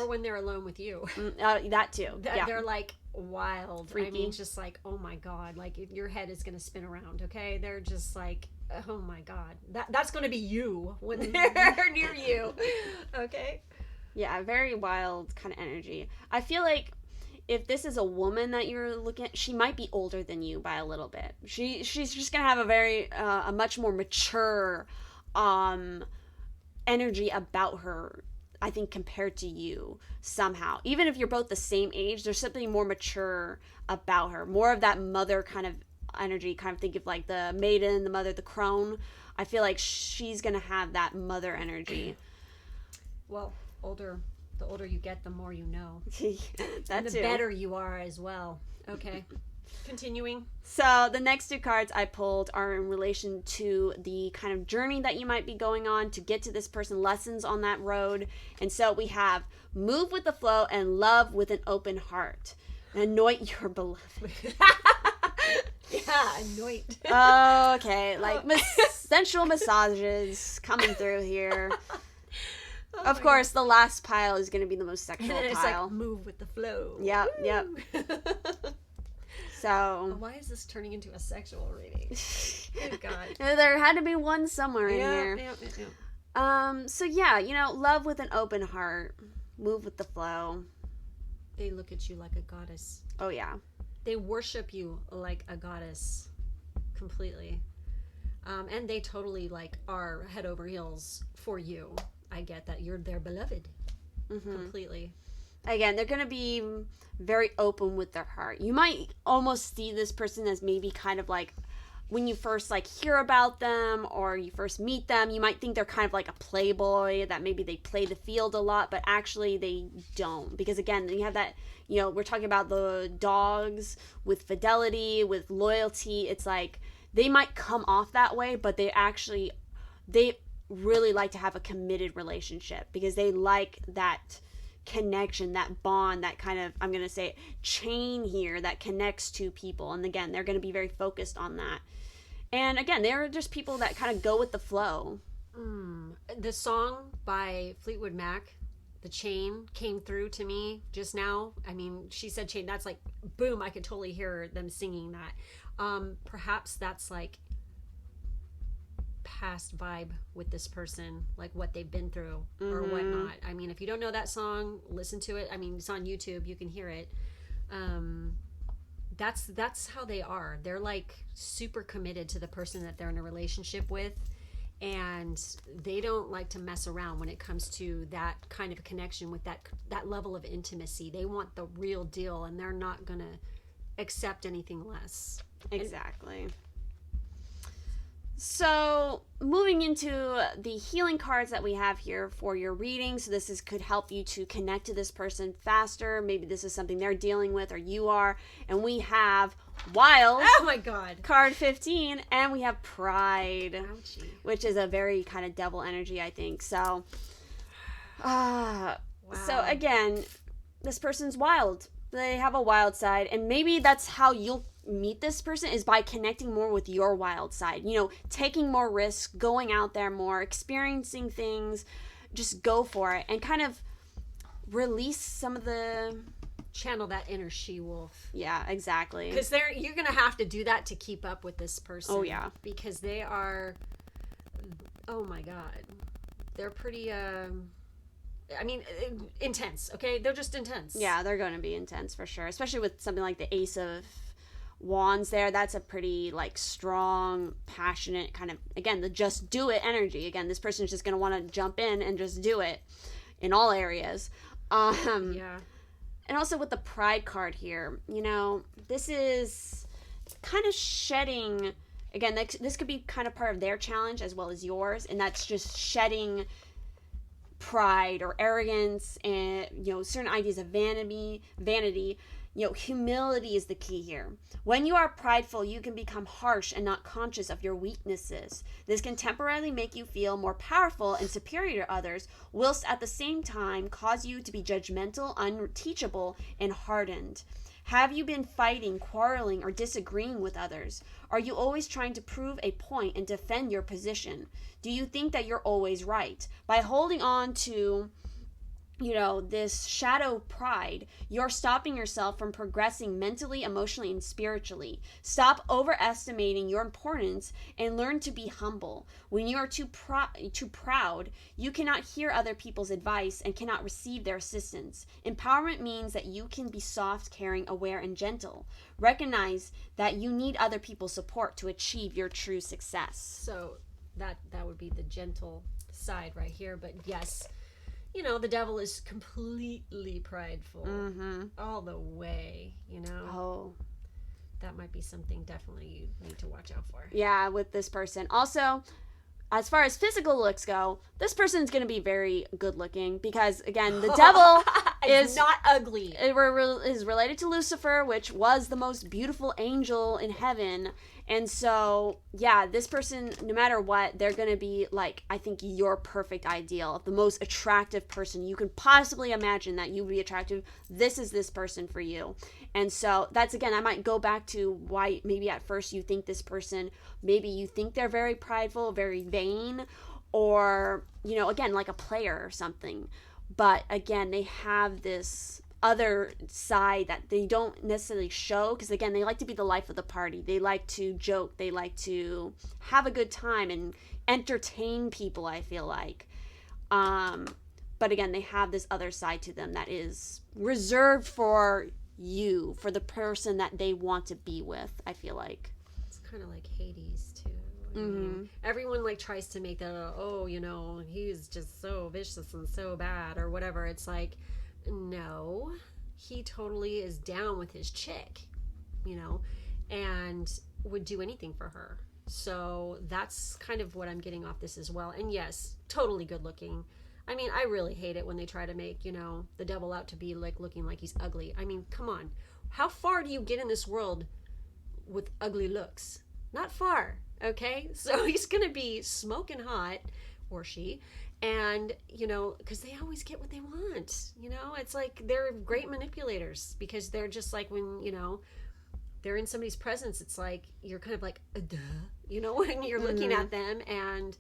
when they're alone with you. That too. They're like wild, freaky. I mean, just like, oh my god, like your head is gonna spin around. Okay, they're just like, oh my god, that's gonna be you when they're near you. Okay, yeah, very wild kind of energy. I feel like if this is a woman that you're looking at, she might be older than you by a little bit. She's just gonna have a much more mature energy about her, I think, compared to you somehow. Even if you're both the same age, there's something more mature about her. More of that mother kind of energy. Kind of think of like the maiden, the mother, the crone. I feel like she's going to have that mother energy. Well, the older you get, the more you know. That's the better you are as well. Okay. Continuing. So the next 2 cards I pulled are in relation to the kind of journey that you might be going on to get to this person, lessons on that road. And so we have move with the flow and love with an open heart. Anoint your beloved. Yeah, anoint. Okay, like sensual massages coming through here. Oh of course, the last pile is going to be the most sexual and it's pile. Like, move with the flow. Yep. So why is this turning into a sexual reading? Oh god. There had to be one somewhere in here. Yeah. So yeah, love with an open heart, move with the flow. They look at you like a goddess. Oh yeah. They worship you like a goddess completely. And they totally like are head over heels for you. I get that you're their beloved. Mm-hmm. Completely. Again, they're going to be very open with their heart. You might almost see this person as maybe kind of like when you first like hear about them or you first meet them, you might think they're kind of like a playboy, that maybe they play the field a lot, but actually they don't. Because again, you have that, you know, we're talking about the dogs with fidelity, with loyalty. It's like they might come off that way, but they really like to have a committed relationship because they like that connection, that bond, that kind of, I'm going to say, chain here that connects two people. And again, they're going to be very focused on that. And again, they're just people that kind of go with the flow. The song by Fleetwood Mac, The Chain, came through to me just now. I mean, she said chain. That's like, boom, I could totally hear them singing that. Perhaps that's like past vibe with this person, like what they've been through or whatnot. I mean, if you don't know that song, listen to it. I mean, it's on YouTube. You can hear it. That's how they are. They're like super committed to the person that they're in a relationship with, and they don't like to mess around when it comes to that kind of connection with that level of intimacy. They want the real deal, and they're not gonna accept anything less. Exactly. So moving into the healing cards that we have here for your reading. So this could help you to connect to this person faster. Maybe this is something they're dealing with or you are. And we have Wild. Oh my God. Card 15. And we have Pride. Ouchie. Which is a very kind of devil energy, I think. So, Wow. So again, this person's wild. They have a wild side. And maybe that's how you'll meet this person, is by connecting more with your wild side, you know, taking more risks, going out there more, experiencing things. Just go for it and kind of release some of the, channel that inner she-wolf. yeah, exactly, Because you're gonna have to do that to keep up with this person. Oh, yeah. Because they are, oh my God, they're pretty I mean, intense. Okay, they're just intense. yeah, they're going to be intense for sure, especially with something like the Ace of Wands there. That's a pretty like strong, passionate kind of, again, the just do it energy. Again, this person is just going to want to jump in and just do it in all areas. Yeah. And also with the Pride card here, you know, this is kind of shedding, again, this could be kind of part of their challenge as well as yours, and that's just shedding pride or arrogance and, you know, certain ideas of vanity. You know, humility is the key here. When you are prideful, you can become harsh and not conscious of your weaknesses. This can temporarily make you feel more powerful and superior to others, whilst at the same time cause you to be judgmental, unteachable, and hardened. Have you been fighting, quarreling, or disagreeing with others? Are you always trying to prove a point and defend your position? Do you think that you're always right? By holding on to, you know, this shadow pride, you're stopping yourself from progressing mentally, emotionally, and spiritually. Stop overestimating your importance and learn to be humble. When you are too proud, you cannot hear other people's advice and cannot receive their assistance. Empowerment means that you can be soft, caring, aware, and gentle. Recognize that you need other people's support to achieve your true success. So that would be the gentle side right here. But yes, you know, the devil is completely prideful all the way, you know. Oh, that might be something definitely you need to watch out for. yeah, with this person. Also, as far as physical looks go, this person's going to be very good looking because, again, the devil is not ugly. Is related to Lucifer, which was the most beautiful angel in heaven. And so, yeah, this person, no matter what, they're going to be like, I think, your perfect ideal, the most attractive person you can possibly imagine that you would be attractive. This is this person for you. And so that's, again, I might go back to why maybe at first you think this person, maybe you think they're very prideful, very vain, or, you know, again, like a player or something. But again, they have this other side that they don't necessarily show, because again, they like to be the life of the party. They like to joke, they like to have a good time and entertain people, I feel like. But again, they have this other side to them that is reserved for you, for the person that they want to be with, I feel like. It's kind of like Hades too. I mean, everyone like tries to make that, oh, you know, he's just so vicious and so bad or whatever. It's like, no, he totally is down with his chick, you know. And would do anything for her. So that's kind of what I'm getting off this as well. And yes, totally good looking. I mean, I really hate it when they try to make, the devil out to be like looking like he's ugly. I mean, come on. How far do you get in this world with ugly looks? Not far, okay? So he's going to be smoking hot, or she, and, because they always get what they want. It's like they're great manipulators, because they're just like when, they're in somebody's presence, it's like you're kind of like, duh, when you're looking at them, and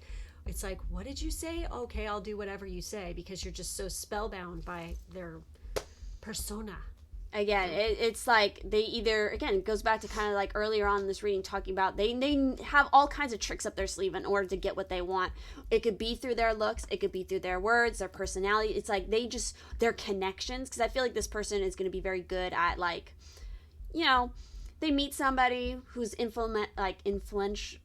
it's like, what did you say? Okay, I'll do whatever you say, because you're just so spellbound by their persona. Again, it's like they either, again, it goes back to kind of like earlier on in this reading talking about they have all kinds of tricks up their sleeve in order to get what they want. It could be through their looks, it could be through their words, their personality. It's like their connections, because I feel like this person is going to be very good at, like, they meet somebody who's influential,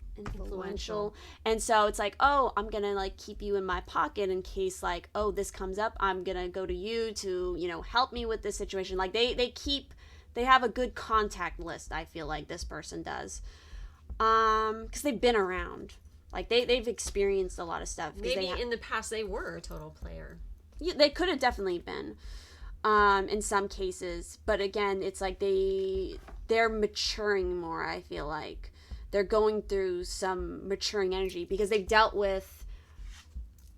and so it's like, oh, I'm gonna like keep you in my pocket in case, like, oh, this comes up, I'm gonna go to you to help me with this situation. Like they have a good contact list, I feel like this person does, because they've been around, like they've experienced a lot of stuff. Maybe in the past they were a total player. Yeah, they could have definitely been, in some cases, but again, it's like they're maturing more. I feel like they're going through some maturing energy because they've dealt with,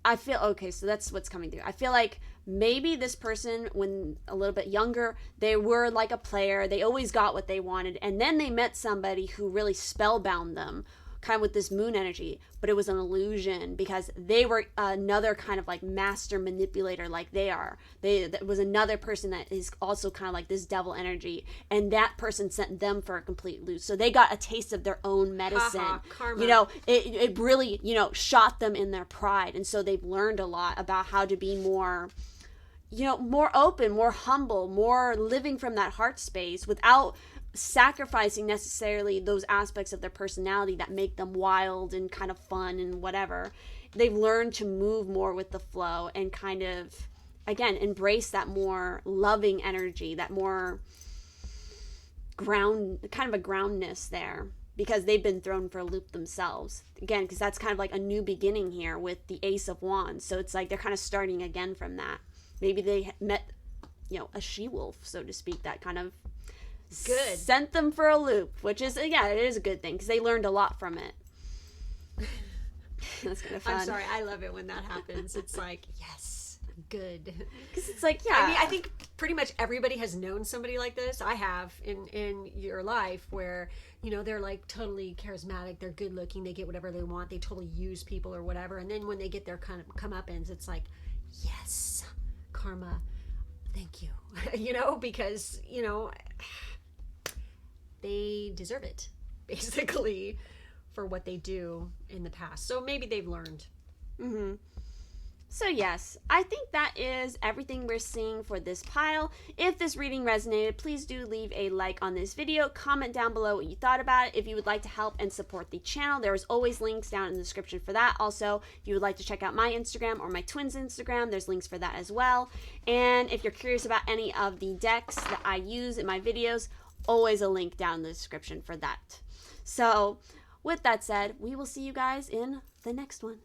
so that's what's coming through. I feel like maybe this person, when a little bit younger, they were like a player. They always got what they wanted. And then they met somebody who really spellbound them, kind of with this moon energy. But it was an illusion because they were another kind of like master manipulator like they are. That was another person that is also kind of like this devil energy. And that person sent them for a complete loose. So they got a taste of their own medicine. Karma. It really, shot them in their pride. And so they've learned a lot about how to be more, more open, more humble, more living from that heart space without sacrificing necessarily those aspects of their personality that make them wild and kind of fun and whatever. They've learned to move more with the flow and kind of, again, embrace that more loving energy, that more kind of a groundness there, because they've been thrown for a loop themselves. Again, because that's kind of like a new beginning here with the Ace of Wands. So it's like they're kind of starting again from that. Maybe they met, a she-wolf, so to speak, that kind of good sent them for a loop, which is, it is a good thing because they learned a lot from it. That's kind of fun. I'm sorry, I love it when that happens. It's like, yes, good, because it's like, yeah, I mean, I think pretty much everybody has known somebody like this. I have in your life where they're like totally charismatic, they're good looking, they get whatever they want, they totally use people or whatever, and then when they get their kind of comeuppance, it's like, yes, karma, thank you. Because they deserve it, basically, for what they do in the past. So maybe they've learned. Mm-hmm. So yes, I think that is everything we're seeing for this pile. If this reading resonated, please do leave a like on this video. Comment down below what you thought about it. If you would like to help and support the channel, there is always links down in the description for that. Also, if you would like to check out my Instagram or my twins' Instagram, there's links for that as well. And if you're curious about any of the decks that I use in my videos, always a link down in the description for that. So with that said, we will see you guys in the next one.